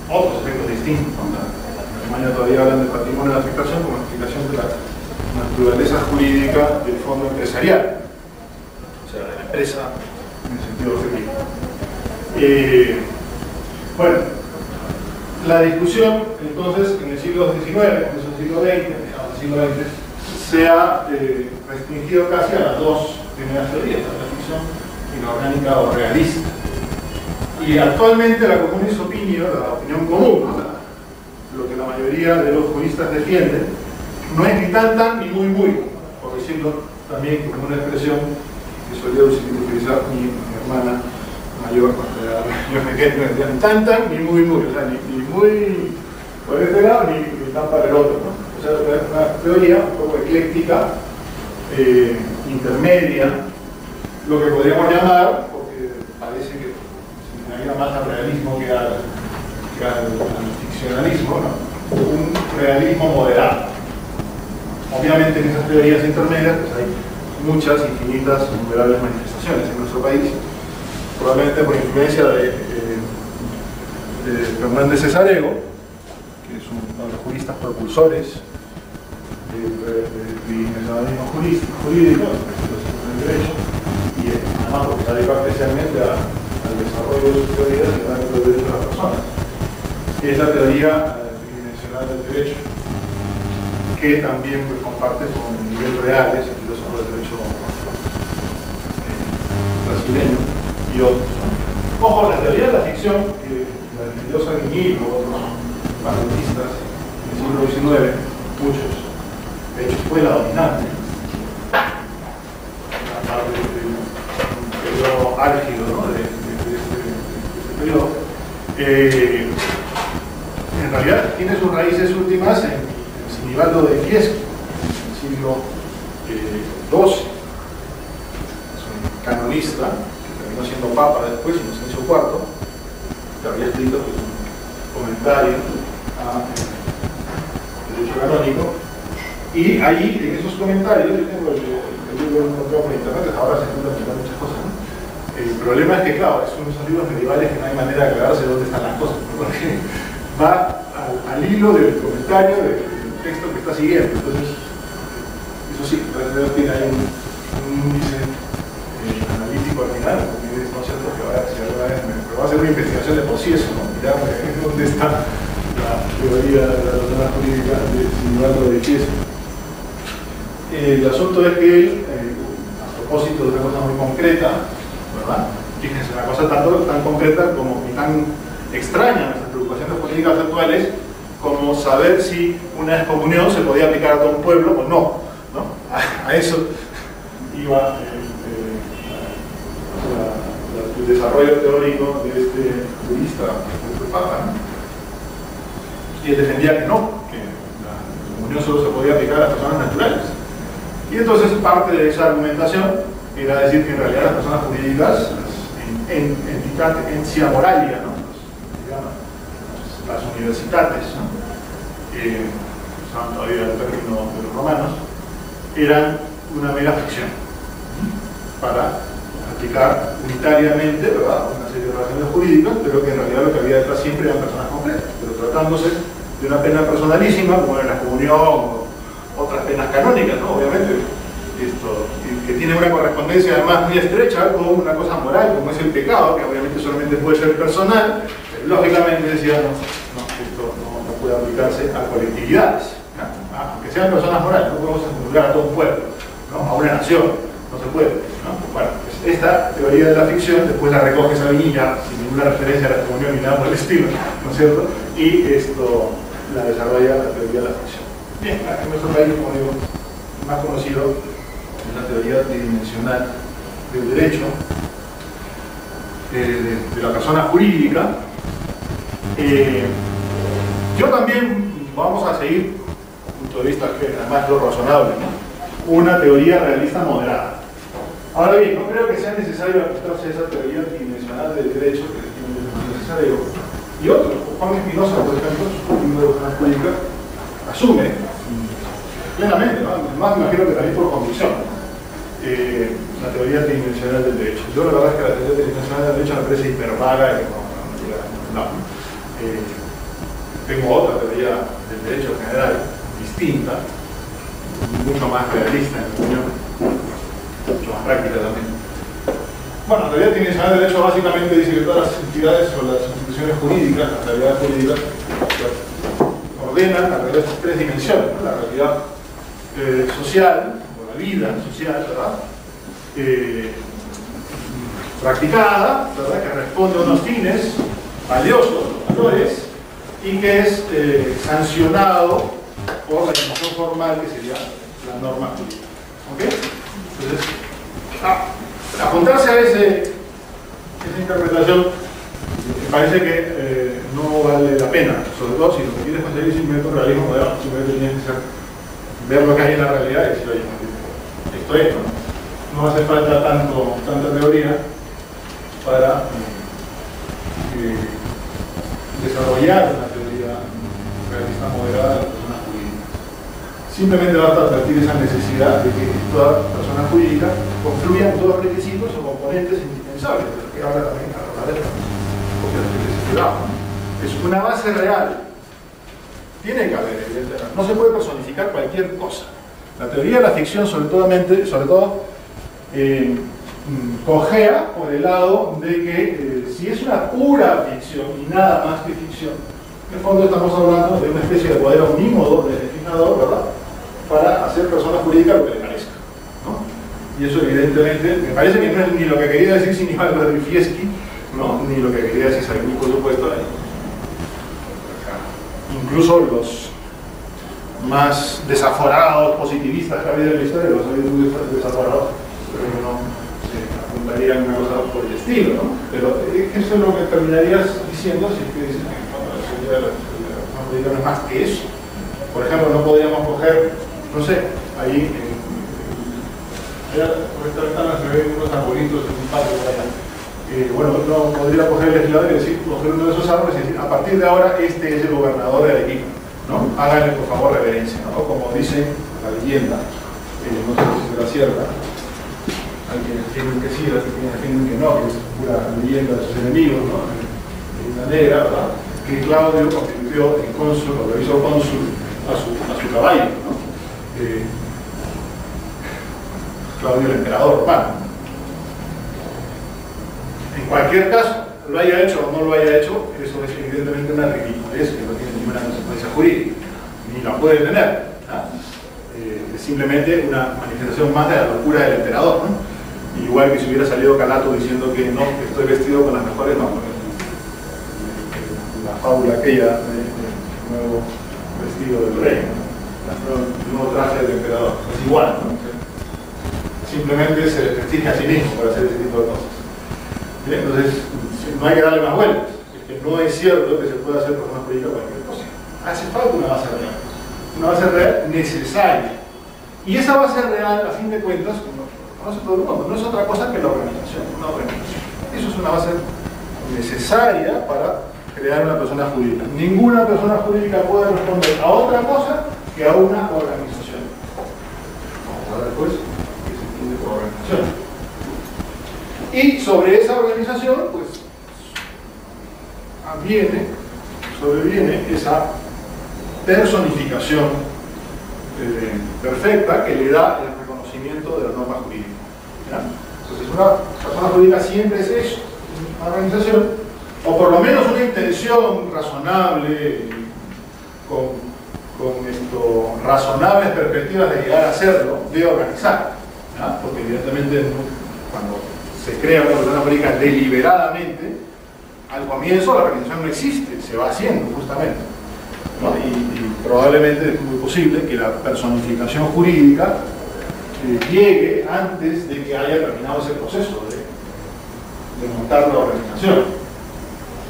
otros efectos distintos. En Alemania todavía hablan de patrimonio de afectación como explicación de la naturaleza jurídica del fondo empresarial, o sea, de la empresa en el sentido objetivo. Bueno, la discusión entonces en el siglo XIX, en el siglo XX, digamos, el siglo XX, se ha restringido casi a las dos primeras teorías, la ficción inorgánica o realista. Y actualmente la communis opinio, la opinión común, ¿no? Lo que la mayoría de los juristas defienden, no es ni tan ni muy, por decirlo también como una expresión que solía utilizar mi hermana mayor cuando era ni tan ni muy, o sea, ni muy por este lado ni tan para el otro, ¿no? O sea, una teoría un poco ecléctica, intermedia, lo que podríamos llamar, porque parece que se inclinaría más al realismo que al ficcionalismo, ¿no? Un realismo moderado. Obviamente en esas teorías intermedias pues hay muchas, infinitas, innumerables manifestaciones en nuestro país, probablemente por influencia de Fernández Cesarego, que es uno de los juristas propulsores del tridimensionalismo jurídico, del derecho, y además porque se ha dedicado especialmente al desarrollo de sus teorías en el ámbito del derecho de las personas. Es la teoría tridimensional del derecho, que también pues, comparte con Miguel Reales, el filósofo del derecho brasileño, y otros. Ojo, la teoría de la ficción, que la Mendoza Guiñil o otros vanguardistas del siglo XIX, muchos, de hecho fue la dominante, una parte del periodo álgido, ¿no? de este periodo, en realidad tiene sus raíces últimas en Sinibaldo de Fieschi, en el siglo XII, es un canonista que terminó siendo papa después, Inocencio IV, que había escrito pues, un comentario a derecho canónico, y ahí en esos comentarios, yo tengo el libro encontrado por internet, ahora se pueden explicar muchas cosas, ¿no? El problema es que, claro, son esos libros medievales que no hay manera de aclararse dónde están las cosas, ¿no? Porque va al hilo del comentario del texto que está siguiendo. Entonces, eso sí, tiene ahí un índice analítico al final, porque es no cierto que va a hacer una investigación de por sí eso, ¿no? Mirar dónde está la teoría de la persona jurídica de Sinibaldo de Fieschi. El asunto es que él, a propósito de una cosa muy concreta, ¿verdad? Fíjense, una cosa tan concreta como y tan extraña nuestras preocupaciones políticas actuales como saber si una excomunión se podía aplicar a todo un pueblo o no, ¿no? A eso iba el desarrollo teórico de este jurista, de este papa, ¿no? Y él defendía que no, que la excomunión solo se podía aplicar a las personas naturales. Y entonces parte de esa argumentación era decir que en realidad las personas jurídicas, en moralia, ¿no? Las universidades, ¿no? Usaban todavía el término de los romanos, eran una mera ficción para aplicar unitariamente, ¿verdad?, una serie de relaciones jurídicas, pero que en realidad lo que había detrás siempre eran personas concretas, pero tratándose de una pena personalísima, como en la comunión o otras penas canónicas, ¿no? Obviamente, que tiene una correspondencia además muy estrecha con una cosa moral, como es el pecado, que obviamente solamente puede ser personal, lógicamente decía, esto no puede aplicarse a colectividades, ¿no? Aunque sean personas morales, no podemos encubrir a todo un pueblo, ¿no? A una nación, no se puede, ¿no? Bueno, pues esta teoría de la ficción después la recoge Sabinilla sin ninguna referencia a la comunión ni nada por el estilo, ¿no es cierto? Y esto la desarrolla la teoría de la ficción. Bien, en nuestro país, como digo, más conocido es la teoría tridimensional del derecho, de la persona jurídica. Yo también vamos a seguir, punto de vista que además es lo razonable, ¿no?, una teoría realista moderada. Ahora bien, no creo que sea necesario aplicarse a esa teoría tridimensional del derecho que es necesario. Y otros, Juan Espinosa, por ejemplo, su libro de persona jurídica, asume plenamente, ¿no? Más me imagino que también por convicción, la teoría tridimensional del derecho. Yo la verdad es que la teoría tridimensional del derecho me parece hipervaga y no. Tengo otra teoría del derecho general, distinta, mucho más realista en mi opinión, mucho más práctica también. Bueno, la teoría tridimensional del derecho básicamente dice que todas las entidades o las instituciones jurídicas, las realidades jurídicas, ordenan alrededor de estas tres dimensiones, ¿no? La realidad social, o la vida social, ¿verdad? Practicada, ¿verdad? Que responde a unos fines valiosos, valores, y que es sancionado por la dimensión formal que sería la norma jurídica. ¿Ok? Entonces, apuntarse a esa interpretación me parece que no vale la pena, sobre todo si lo que quieres conseguir es simplemente un realismo moderno, simplemente tienes que ver lo que hay en la realidad y decir, oye, esto es, no hace falta tanta teoría para desarrollar una teoría realista moderada de las personas jurídicas. Simplemente basta advertir esa necesidad de que toda persona jurídica confluya en todos los requisitos o componentes indispensables, de lo que habla también a la letra, porque es una base real. Tiene que haber, evidentemente. No se puede personificar cualquier cosa. La teoría de la ficción, sobre todo, cojea por el lado de que si es una pura ficción y nada más que ficción, en el fondo estamos hablando de una especie de poder omnímodo del legislador, ¿verdad?, para hacer persona jurídica lo que le parezca, ¿no? Y eso evidentemente, me parece que no es ni lo que quería decir Sinibaldo de Rifieski, ¿no?, ni lo que quería decir Salomón, por supuesto. Incluso los más desaforados positivistas que ha habido en la historia, los habido desaforados, pero no apuntarían una cosa por el estilo, ¿no? Pero eso es lo que terminarías diciendo si es que dicen que la seguridad de la jurídica no es más que eso. Por ejemplo, no podríamos coger, no sé, ahí por esta ventana se ven unos arbolitos en un patio por allá. Bueno, uno podría coger el legislador y decir, coger uno de esos árboles y decir, a partir de ahora este es el gobernador de Arequipa, ¿no? Háganle por favor reverencia, ¿no? O como dice la leyenda, no sé si será cierta, hay quienes tienen que sí, hay quienes tienen que no, que es pura leyenda de sus enemigos, ¿no? En una negra, ¿verdad?, que Claudio constituyó en cónsul, o lo hizo cónsul a su caballo, ¿no? Claudio el emperador romano. En cualquier caso, lo haya hecho o no lo haya hecho, eso es evidentemente una ridiculez que no tiene ninguna consecuencia jurídica, ni la puede tener, ¿no? Es simplemente una manifestación más de la locura del emperador, ¿no? Igual que si hubiera salido Calato diciendo que no, que estoy vestido con las mejores, no, la fábula aquella del nuevo vestido del rey, ¿no? El nuevo traje del emperador, es igual, ¿no? Simplemente se desprestigia a sí mismo para hacer ese tipo de cosas. Bien, entonces, no hay que darle más vueltas. Es que no es cierto que se pueda hacer persona jurídica cualquier cosa. Hace falta una base real. Una base real necesaria. Y esa base real, a fin de cuentas, como conoce todo el mundo, no es otra cosa que la organización. Una organización. Eso es una base necesaria para crear una persona jurídica. Ninguna persona jurídica puede responder a otra cosa que a una organización. Vamos a ver después qué se entiende por organización. Y sobre esa organización, pues, sobreviene esa personificación perfecta que le da el reconocimiento de la norma jurídica, ¿ya? Entonces, una persona jurídica siempre es eso, una organización, o por lo menos una intención razonable, con razonables perspectivas de llegar a hacerlo, de organizar, ¿ya? Porque evidentemente cuando se crea una persona jurídica deliberadamente, al comienzo la organización no existe, se va haciendo justamente, ¿no? Y probablemente es muy posible que la personificación jurídica llegue antes de que haya terminado ese proceso de montar la organización.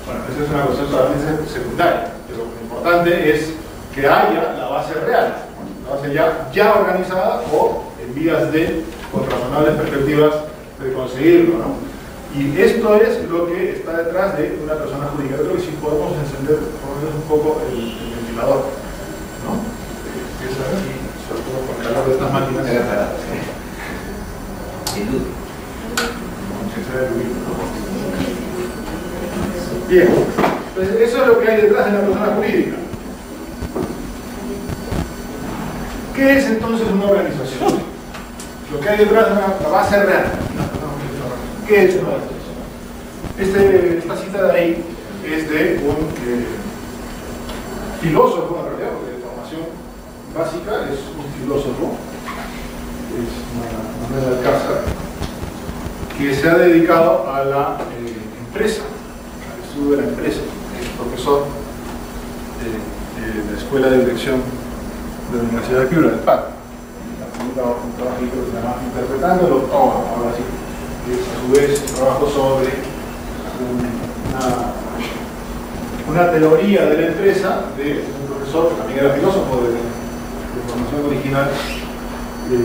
Bueno, esa es una cuestión solamente secundaria, pero lo importante es que haya la base real, ¿no? La base ya organizada o en vías con razonables perspectivas de conseguirlo, ¿no? Y esto es lo que está detrás de una persona jurídica. Yo creo que si podemos encender por lo menos un poco el ventilador, ¿no? Que es aquí, sobre todo con el calor de estas máquinas. El Universidad de Lubin. Bien, entonces eso es lo que hay detrás de la persona jurídica. ¿Qué es entonces una organización? Lo que hay detrás de la base real. ¿Qué es una organización? Esta cita de ahí es de un filósofo, en realidad, porque de formación básica es un filósofo, es Manuel Alcázar, que se ha dedicado a la empresa, al estudio de la empresa. Es profesor de la Escuela de Dirección de la Universidad de Piura, del PAC. Un trabajo que se llama Interpretando el Octógono, ahora sí. Es a su vez un trabajo sobre una teoría de la empresa de un profesor que también era filósofo de formación original, de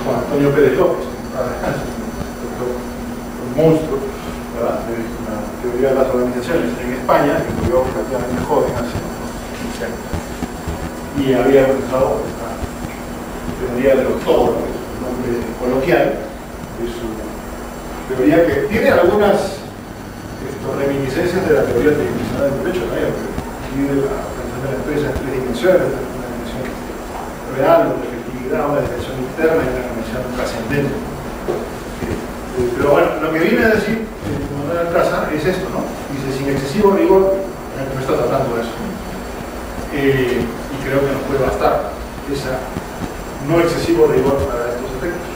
Juan Antonio Pérez López, un monstruo, ¿verdad?, de la teoría de las organizaciones en España, que murió relativamente joven, hace 15 años. Y había empezado esta teoría del octógono, que es un nombre coloquial de su teoría, que tiene algunas reminiscencias de la teoría tridimensional del derecho también, porque divide la organización de la empresa en tres dimensiones: una dimensión real, una efectividad, una dimensión interna y una dimensión trascendente. Pero bueno, lo que viene a decir Manuel Alcázar es esto, ¿no? Dice, sin excesivo rigor, no está tratando de eso. Y creo que nos puede bastar ese no excesivo rigor para estos efectos.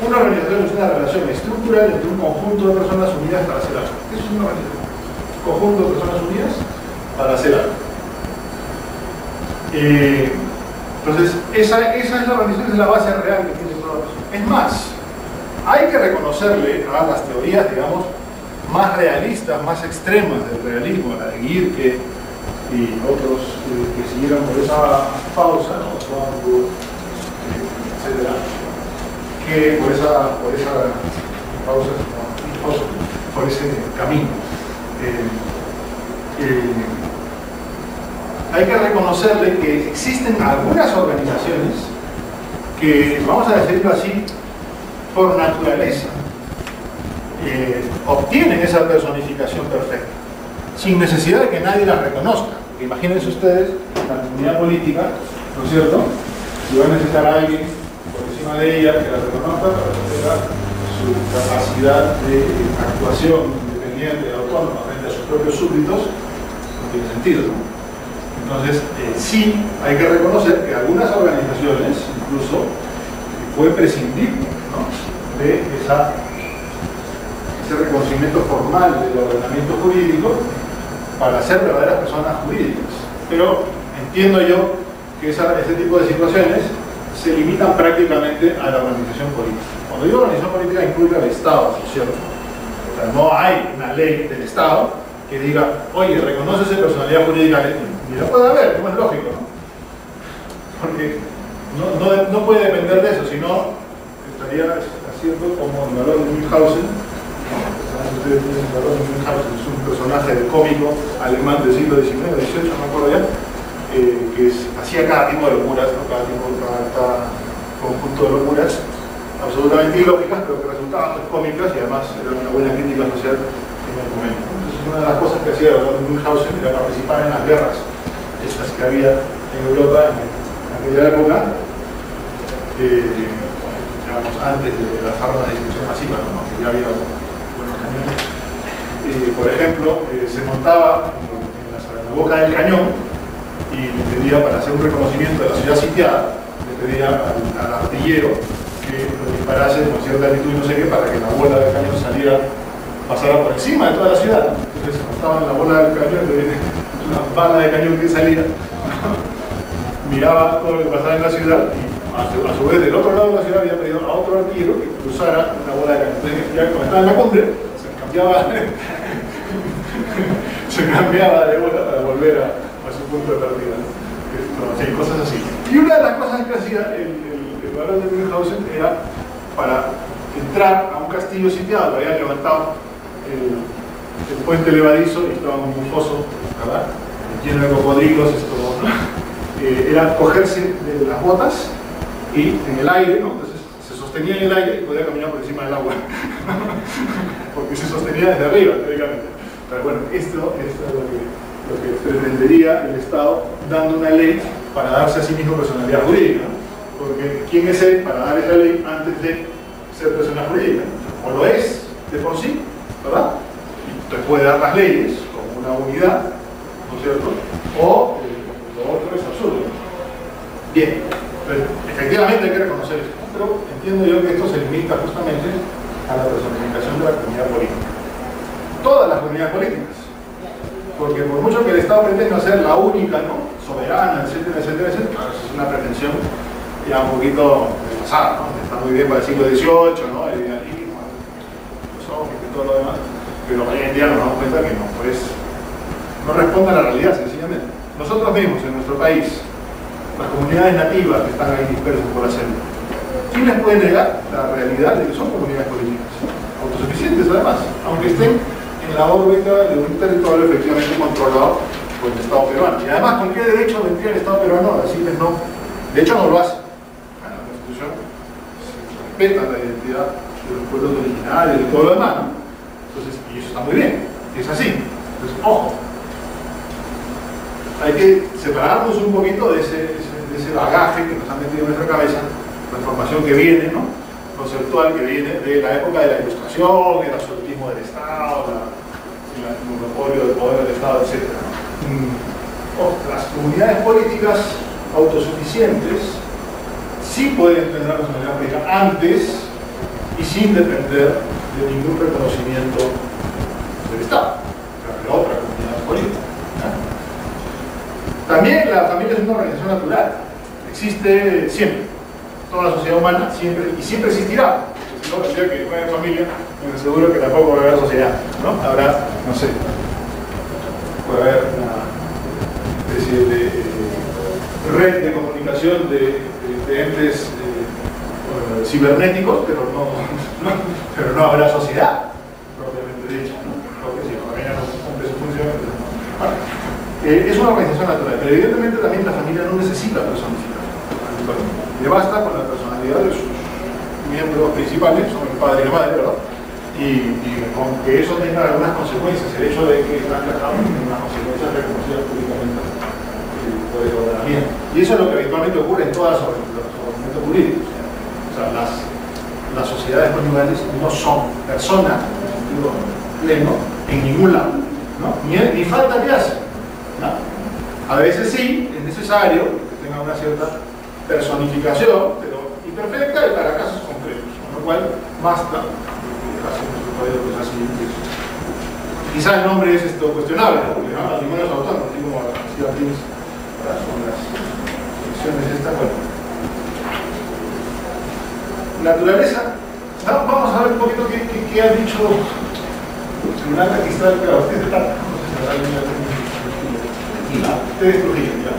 Una organización es una relación estructural entre un conjunto de personas unidas para hacer algo. Eso es una organización. Un conjunto de personas unidas para hacer algo. Entonces, esa es la organización, es la base real que tiene toda la persona. Es más, hay que reconocerle a las teorías, digamos, más realistas, más extremas del realismo, la de Gierke y otros que siguieron por esa pausa, ¿no? Etcétera, que por esa pausa, por ese camino. Hay que reconocerle que existen algunas organizaciones que, vamos a decirlo así, por naturaleza, obtienen esa personificación perfecta, sin necesidad de que nadie las reconozca. Porque imagínense ustedes, la comunidad política, ¿no es cierto?, si va a necesitar a alguien por encima de ella que la reconozca para que tenga su capacidad de actuación independiente, autónoma frente a sus propios súbditos, no tiene sentido, ¿no? Entonces, sí hay que reconocer que algunas organizaciones incluso pueden prescindir, ¿no?, de ese reconocimiento formal del ordenamiento jurídico para ser verdaderas personas jurídicas. Pero entiendo yo que ese tipo de situaciones se limitan prácticamente a la organización política. Cuando digo organización política incluye al Estado, ¿no es cierto? O sea, no hay una ley del Estado que diga, oye, reconoce esa personalidad jurídica, ni la puede haber, como es lógico, ¿no? Porque no puede depender de eso, sino estaría haciendo como el valor de Münchhausen. Ustedes tienen el valor de Münchhausen, es un personaje cómico alemán del siglo XIX, XVIII, no me acuerdo ya, que hacía cada tipo de locuras, ¿no? cada conjunto de locuras absolutamente ilógicas, pero que resultaban pues, cómicas y además era una buena crítica social en el momento. Entonces, una de las cosas que hacía Münchhausen era participar en las guerras estas que había en Europa en aquella época, digamos, antes de las armas de destrucción masiva, ¿no?, que ya había buenos cañones. Por ejemplo, se montaba en la boca del cañón y le pedía, para hacer un reconocimiento de la ciudad sitiada, le pedía al artillero que lo disparase con cierta altitud y no sé qué, para que la bola del cañón pasara por encima de toda la ciudad. Entonces se montaba en la bola del cañón, una bala de cañón que salía, miraba todo lo que pasaba en la ciudad y a su vez del otro lado de la ciudad había pedido a otro artillero que cruzara una bola de cañón. Entonces ya como estaba en la cumbre, se cambiaba de bola para volver a su punto de partida, ¿no? Sí, cosas así. Y una de las cosas que hacía el barón de Münchhausen era, para entrar a un castillo sitiado, que habían levantado el puente levadizo y estaba en un foso, ¿verdad?, lleno de cocodrilos, era cogerse de las botas y en el aire, ¿no?, entonces se sostenía en el aire y podía caminar por encima del agua. Porque se sostenía desde arriba, teóricamente. Pero bueno, esto es lo que pretendería el Estado dando una ley para darse a sí mismo personalidad jurídica, ¿no? Porque ¿quién es él para dar esa ley antes de ser persona jurídica? O lo es de por sí, ¿verdad? Y entonces puede dar las leyes como una unidad, ¿no es cierto? O lo otro es absurdo. Bien, entonces, efectivamente hay que reconocer esto, pero entiendo yo que esto se limita justamente a la personificación de la comunidad política. Todas las comunidades políticas. Porque por mucho que el Estado pretenda ser la única, ¿no?, soberana, etcétera, etcétera, etcétera, claro, eso es una pretensión ya un poquito desfasada, ¿no? Está muy bien para el siglo XVIII, ¿no?, el idealismo, los hombres y todo lo demás, pero hoy en día nos damos cuenta que no, pues, no responde a la realidad, sencillamente. Nosotros mismos, en nuestro país, las comunidades nativas que están ahí dispersas por la selva, ¿quién les puede negar la realidad de que son comunidades políticas? Autosuficientes, además, aunque estén en la órbita de un territorio efectivamente controlado por el Estado peruano. Y además, ¿con qué derecho vendría el Estado peruano a decirles no? De hecho, no lo hace. En la Constitución se respeta la identidad de los pueblos originarios y todo lo demás, ¿no? Entonces, y eso está muy bien, es así. Entonces, ojo, hay que separarnos un poquito de ese bagaje que nos han metido en nuestra cabeza, la información que viene, ¿no?, conceptual, que viene de la época de la Ilustración, el absolutismo del Estado, el monopolio del poder del Estado, etc. Las comunidades políticas autosuficientes sí pueden tener la personalidad política antes y sin depender de ningún reconocimiento del Estado, de otra comunidad política. También la familia es una organización natural, existe siempre. Toda la sociedad humana siempre, y siempre existirá. Si no, decía que no hay familia, me aseguro que tampoco va a haber sociedad, ¿no? Habrá, no sé, puede haber una especie de red de comunicación de entes cibernéticos, pero no habrá sociedad propiamente dicha, ¿no? Porque si la familia no cumple su función, bueno, es una organización natural, pero evidentemente también la familia no necesita personificar. Le basta con la personalidad de sus miembros principales, son el padre y la madre, ¿verdad? Y con que eso tenga algunas consecuencias, el hecho de que están casados tiene unas consecuencias reconocidas públicamente por el ordenamiento. Y eso es lo que habitualmente ocurre en todos los ordenamientos jurídicos. O sea, las sociedades conyugales no son personas, en sentido pleno, en ningún lado, ¿no? Ni falta que hace, ¿no? A veces sí, es necesario que tenga una cierta personificación, pero imperfecta y para casos concretos, con lo cual basta hacer nuestro código que es así. Quizá el nombre es cuestionable, ¿no? Porque no, ninguno es autónomo, así como hacía Pins con las secciones estas. Bueno, naturaleza. Vamos a ver un poquito qué ha dicho Blanca Cristal, pero usted está. Ustedes Trujillo, ¿ya?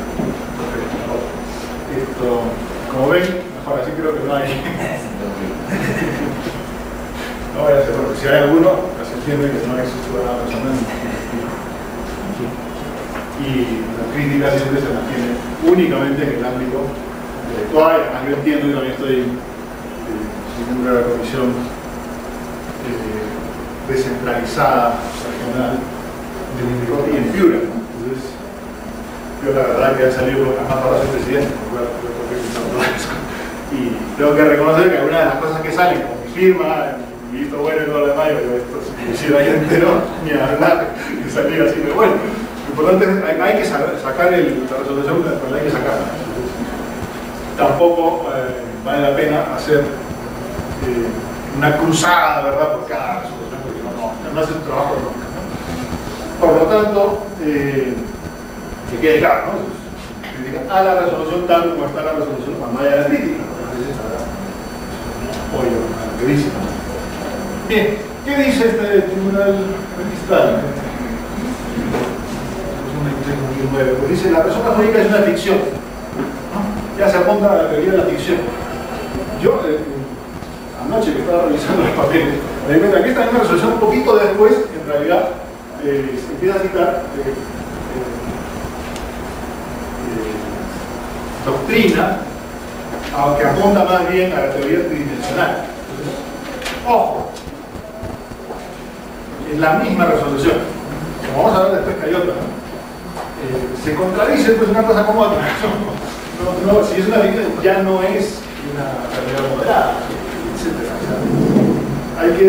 Como ven, mejor así creo que no hay. No voy a hacer, porque si hay alguno, se entiende que no existe una persona. Y la crítica siempre se mantiene únicamente en el ámbito intelectual. Además, yo entiendo y también estoy miembro de la comisión descentralizada regional del Indicopi y en Piura, ¿no? Entonces, yo la verdad que ha salido con las más para ser presidente, y tengo que reconocer que algunas de las cosas que salen con mi firma, mi visto bueno y todo lo demás, yo esto si lo hay entero, ni hablar, ni salir así de bueno. Lo importante es hay que sacar la resolución, pero hay que sacarla. Entonces, tampoco vale la pena hacer una cruzada, ¿verdad?, por cada resolución, porque no hace un trabajo nunca, ¿no? Por lo tanto, que quede claro, ¿no? A la resolución tal como está la resolución cuando haya la crítica, a veces habrá apoyo a lo que dice. Bien, ¿qué dice este tribunal registral? Pues dice, la persona jurídica es una ficción, ¿no? Ya se apunta a la teoría de la ficción. Yo, anoche que estaba revisando los papeles, me di cuenta que esta es una resolución un poquito después, en realidad, se empieza a citar doctrina aunque apunta más bien a la teoría tridimensional. Ojo, es la misma resolución. Como vamos a ver después que hay otra, ¿no? Se contradice pues una cosa como otra. No, si es una ficción ya no es una realidad moderada, etc. O sea, hay que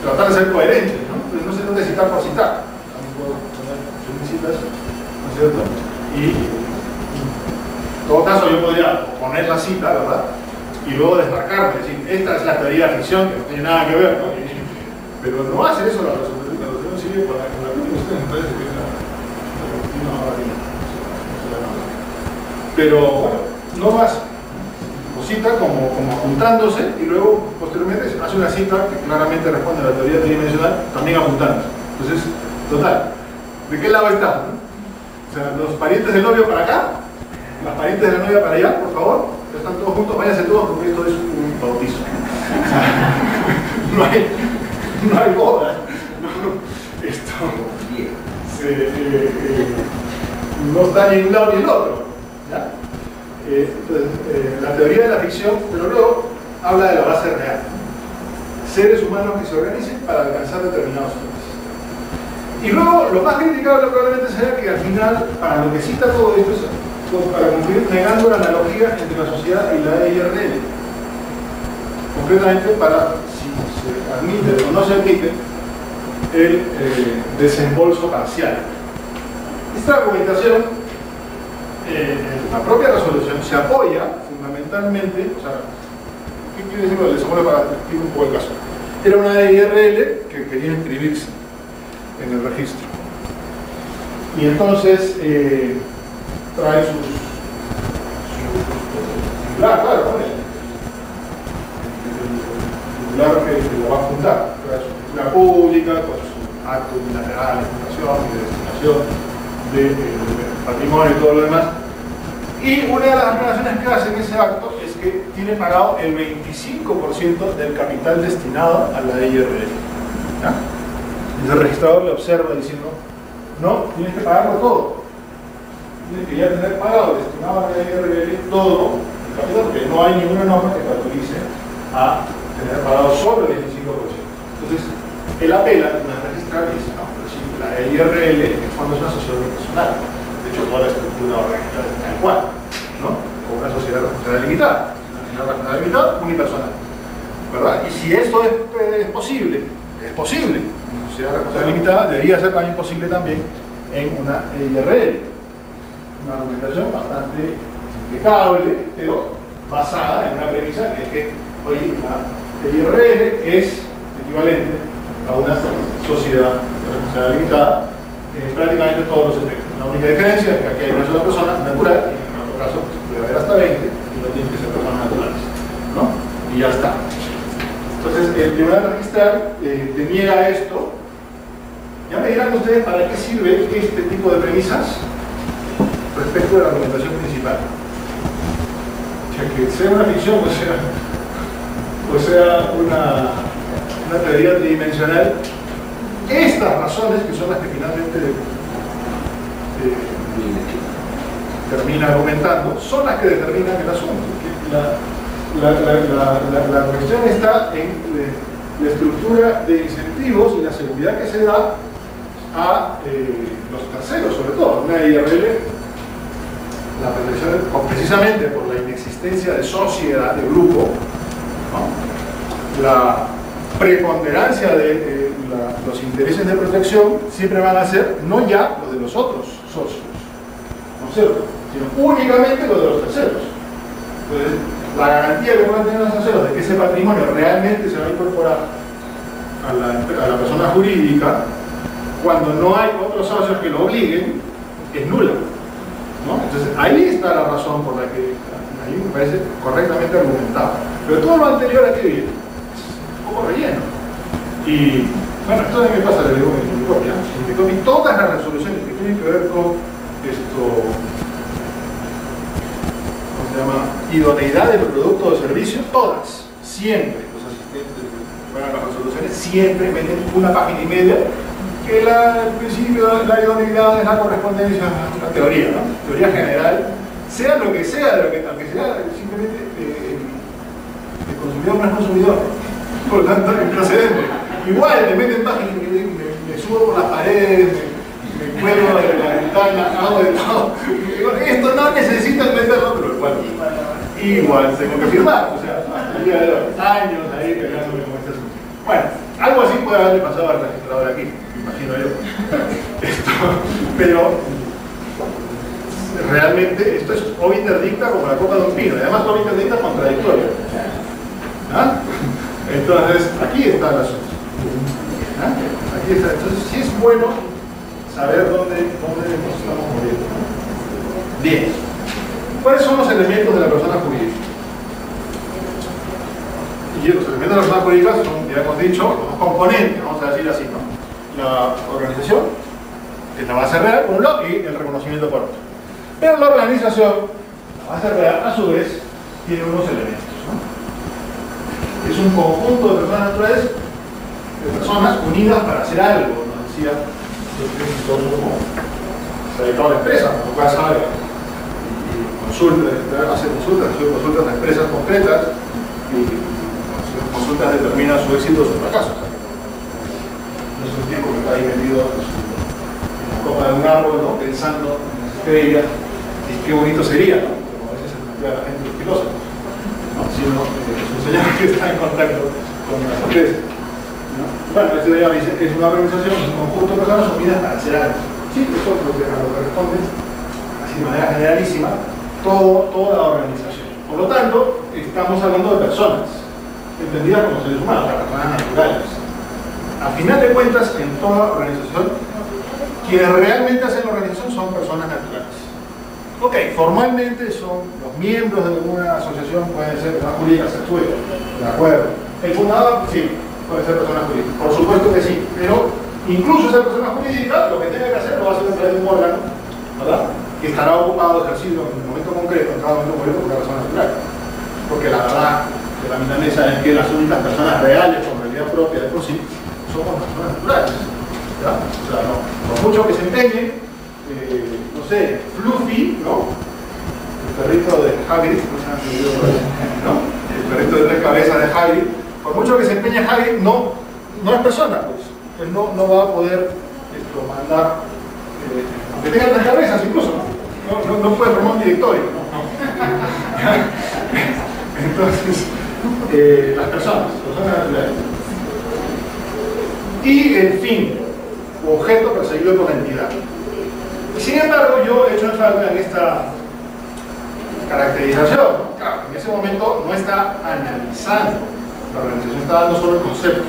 tratar de ser coherentes, ¿no? Pues no se trata de citar por citar. Puedo poner citas, ¿no es cierto? Y en todo caso yo podría poner la cita, ¿verdad? Y luego desmarcarme, decir, esta es la teoría de la ficción, que no tiene nada que ver, ¿no? Pero no hace eso la resolución. La resolución sigue con la cuestión, me parece que es la pero bueno, no más. O cita como apuntándose y luego posteriormente hace una cita que claramente responde a la teoría tridimensional, también apuntándose. Entonces, total, ¿de qué lado está? ¿No? O sea, los parientes del novio para acá, las parientes de la novia para allá, por favor, están todos juntos, váyanse todos porque esto es un bautizo. No hay boda. Esto no está ni un lado ni el otro. ¿Ya? Entonces, la teoría de la ficción, pero luego habla de la base real. Seres humanos que se organicen para alcanzar determinados fines. Y luego, lo más criticable probablemente será que al final, para lo que cita todo esto, es para cumplir negando la analogía entre la sociedad y la IRL. Concretamente para, si se admite o no se admite, el desembolso parcial. Esta argumentación, la propia resolución, se apoya fundamentalmente, o sea, ¿qué quiere decir el desembolso para explicar un poco el caso? Era una IRL que quería inscribirse en el registro. Y entonces trae sus titular, claro, el titular que lo va a fundar, trae su titular pública, con su acto bilateral de fundación y de destinación de patrimonio y todo lo demás. Y una de las aclaraciones que hace en ese acto es que tiene pagado el 25% del capital destinado a la IRL. ¿Ya? Y el registrador le observa diciendo, no, tienes que pagarlo todo. Tienes que ya tener pagado, destinado a la IRL, todo el capital, porque no hay ninguna norma que te autorice a tener pagado solo el 25%. Entonces, él apela a la registrar y dice, no, pero si la IRL en el fondo es una sociedad personal. De hecho, toda la estructura organizada es tal cual, ¿no? Como una sociedad responsabilidad limitada. Una sociedad responsabilidad limitada, unipersonal. ¿Verdad? Y si esto es posible, una sociedad responsabilidad limitada debería ser también posible también en una IRL. Una argumentación bastante impecable, pero basada en una premisa que es que hoy la IRL es equivalente a una sociedad responsabilidad limitada en prácticamente todos los efectos. La única diferencia es que aquí hay una sola persona natural y en otro caso pues, puede haber hasta 20 y no tienen que ser personas naturales, ¿no? Y ya está. Entonces el tribunal registral te niega esto. Ya me dirán ustedes para qué sirve este tipo de premisas respecto de la argumentación principal. O sea, que sea una ficción o sea una teoría tridimensional, estas razones, que son las que finalmente termina argumentando, son las que determinan el asunto. La cuestión está en la estructura de incentivos y la seguridad que se da a los terceros, sobre todo. Una IRL, la protección, precisamente por la inexistencia de sociedad, de grupo, ¿no? La preponderancia de los intereses de protección siempre van a ser no ya los de los otros socios, ¿no es cierto?, sino únicamente los de los terceros. Entonces, la garantía que pueden tener los terceros de que ese patrimonio realmente se va a incorporar a la persona jurídica cuando no hay otros socios que lo obliguen es nula, ¿no? Entonces ahí está la razón por la que a mí me parece correctamente argumentado. Pero todo lo anterior aquí viene un poco relleno. Y bueno, esto también me pasa, le digo en mi copia. Y todas las resoluciones que tienen que ver con esto, ¿cómo se llama? Idoneidad del producto o servicio, todas, siempre, los asistentes que juegan las resoluciones, siempre meten una página y media que el principio de la idoneidad es la correspondencia a la teoría, ¿no? Teoría general sea lo que sea, aunque sea simplemente el consumidor no es consumidor, por lo tanto es improcedente. Igual te meten páginas, me subo por las paredes, me cuelgo de la ventana, hago de todo. Digo, esto no necesita meterlo, pero igual tengo que firmar. O sea, día de los años ahí pegándome con este asunto. Bueno, algo así puede haberle pasado al registrador aquí, me imagino yo. Pero realmente esto es ob interdicta como la copa de un pino, y además ob interdicta contradictoria. ¿Ah? Entonces, aquí está el asunto. ¿Ah? Aquí está. Entonces, sí es bueno saber dónde nos estamos moviendo. Bien. ¿Cuáles son los elementos de la persona jurídica? Y los elementos de la persona jurídica son, ya hemos dicho, los dos componentes, vamos a decir así, ¿no? La organización, que es la base real, por un lado, y el reconocimiento por otro. Pero la organización, la base real, a su vez, tiene unos elementos, ¿no? Es un conjunto de personas naturales, de personas unidas para hacer algo, nos decía se dedicaba a la empresa, como ya sabe, hace consultas a empresas concretas y consultas determinan su éxito o su fracaso. No es un tipo que está ahí metido en la copa de un árbol, ¿no? Pensando en las estrellas y qué bonito sería, ¿no? Como a veces se plantea la gente los filósofos, ¿no? Sino es un señor que está en contacto con las empresas, ¿no? Bueno, este señor dice que es una organización, es un conjunto de personas unidas para hacer algo. Sí, eso es lo que responde, así de manera generalísima, toda la organización. Por lo tanto, estamos hablando de personas, entendidas como seres humanos, personas naturales. A final de cuentas, en toda organización, quienes realmente hacen la organización son personas naturales. Ok, formalmente son los miembros de alguna asociación, pueden ser personas jurídicas, de acuerdo. El fundador, sí, puede ser persona jurídica, por supuesto que sí, pero incluso esa persona jurídica, lo que tenga que hacer lo va a hacer a través de un órgano, ¿verdad? Que estará ocupado, ejercido en un momento concreto, en cada momento concreto, por una persona natural. Porque la verdad de la milanesa es que las únicas personas reales con realidad propia de por sí somos las personas naturales. ¿Ya? O sea, no, por mucho que se empeñe, no sé, Fluffy, ¿no? El perrito de Hagrid, ¿no? El perrito de 3 cabezas de Hagrid, por mucho que se empeñe Hagrid, no es persona, pues. Él no va a poder mandar, aunque tenga 3 cabezas incluso, no puede formar un directorio, ¿no? Entonces, las personas naturales. Y el fin, objeto perseguido por la entidad. Sin embargo, yo he hecho en falta en esta caracterización, ¿no? Claro, en ese momento no está analizando la organización, está dando solo el concepto,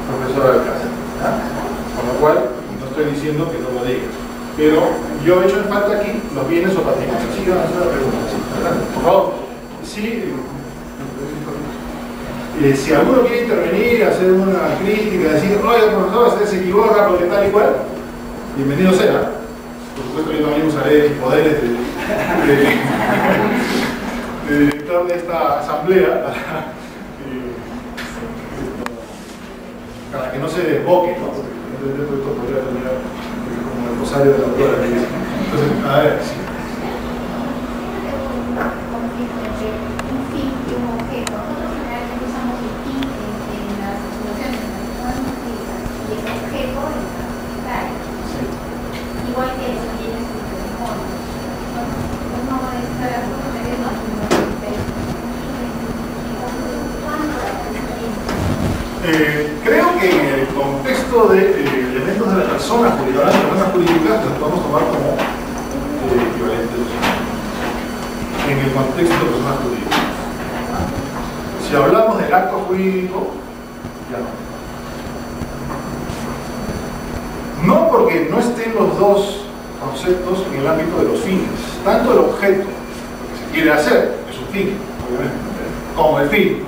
profesor Alcázar, con lo cual no estoy diciendo que no lo diga, pero yo he hecho en falta aquí los bienes o patrimonios. Sí, van a hacer la pregunta, sí, por favor. Sí, si alguno quiere intervenir, hacer una crítica, decir, oye, profesor, usted se equivoca porque tal y cual, bienvenido sea. Por supuesto, yo también usaré mis poderes de director de esta asamblea para que no se desboque, ¿no? Porque esto podría terminar como el rosario de la autora. Entonces, a ver, sí. Igual que eso tiene su testimonio. No estar de acuerdo con él, creo que en el contexto de elementos de la persona jurídica, las personas jurídicas las podemos tomar como equivalentes en el contexto de personas jurídicas. Si hablamos del acto jurídico, ya no. No porque no estén los dos conceptos en el ámbito de los fines, tanto el objeto, lo que se quiere hacer, es un fin, obviamente, como el fin,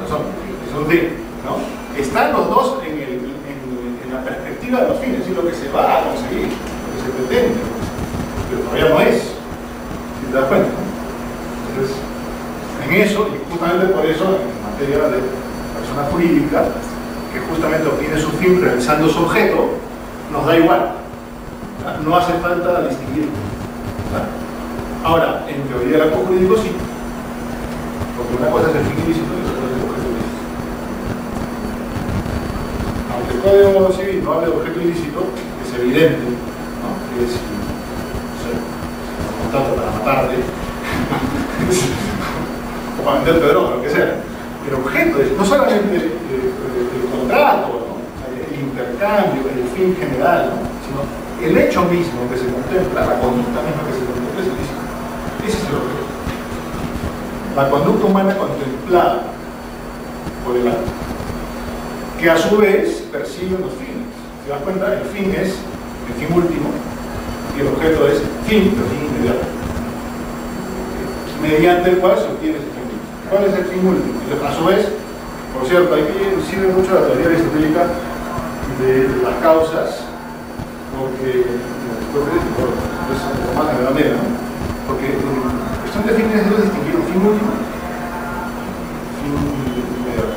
es un fin, ¿no? Están los dos en la perspectiva de los fines, es decir, lo que se va a conseguir, lo que se pretende, pero todavía no es, si te das cuenta, ¿no? Entonces, en eso, y justamente por eso, en materia de persona jurídica, que justamente obtiene su fin realizando su objeto, nos da igual, no hace falta distinguir. Ahora, en teoría del acto jurídico sí, porque una cosa es el fin ilícito y otra cosa es el objeto ilícito. Aunque el Código Civil no hable de objeto ilícito, es evidente, ¿no? Que es, no sé, un contrato para matarte, o para venderte droga, lo que sea. El objeto es no solamente el contrato, ¿no? El intercambio, el fin general, ¿no? Sino el hecho mismo que se contempla, la conducta misma que se contempla es ilícita. Ese es el objeto. La conducta humana contemplada por el acto, que a su vez persigue los fines. ¿Se das cuenta? El fin es el fin último y el objeto es fin, pero fin inmediato, mediante el cual se obtiene ese fin último. ¿Cuál es el fin último? Y a su vez, por cierto, aquí sirve mucho la teoría aristotélica de las causas, porque después de esto, es más de la manera, ¿no? Porque en cuestión de fines debemos distinguir un fin último, fin inmediato,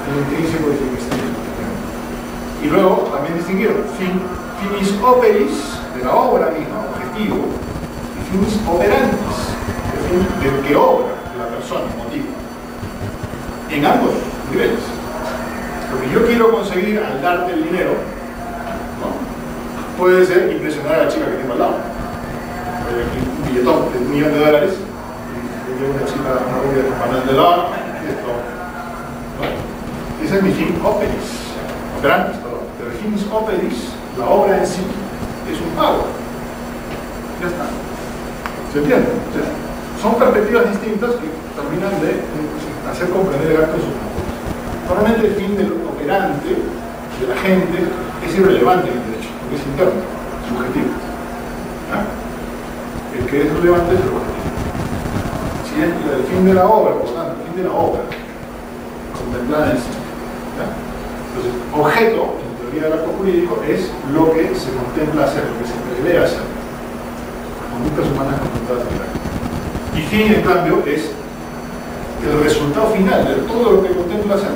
fin intrínseco y fin extrínseco. Y luego también distinguir finis operis, de la obra misma, objetivo, y finis operantis, el fin del que obra, de la persona, motivo. En ambos niveles. Lo que yo quiero conseguir al darte el dinero, ¿no? Puede ser impresionar a la chica que tengo al lado. Un billetón de $1 millón, y llevo una chica, una rubia de panel de lado, y esto. ¿No? Ese es mi fin operis, operantis, perdón. Pero el finis operis, la obra en sí, es un pago. Ya está. ¿Se entiende? O sea, son perspectivas distintas que terminan de hacer comprender el acto en su conjunto. Normalmente el fin del operante, de la gente, es irrelevante en el derecho, porque es interno, subjetivo. ¿Ah? El que es relevante es el objetivo. Si es el fin de la obra, por lo tanto, el fin de la obra, contemplada en sí. ¿Ya? Entonces, objeto, en teoría del acto jurídico, es lo que se contempla hacer, lo que se prevé hacer. Conductas humanas contempladas en el acto. Y fin, en cambio, es el resultado final de todo lo que contempla hacer.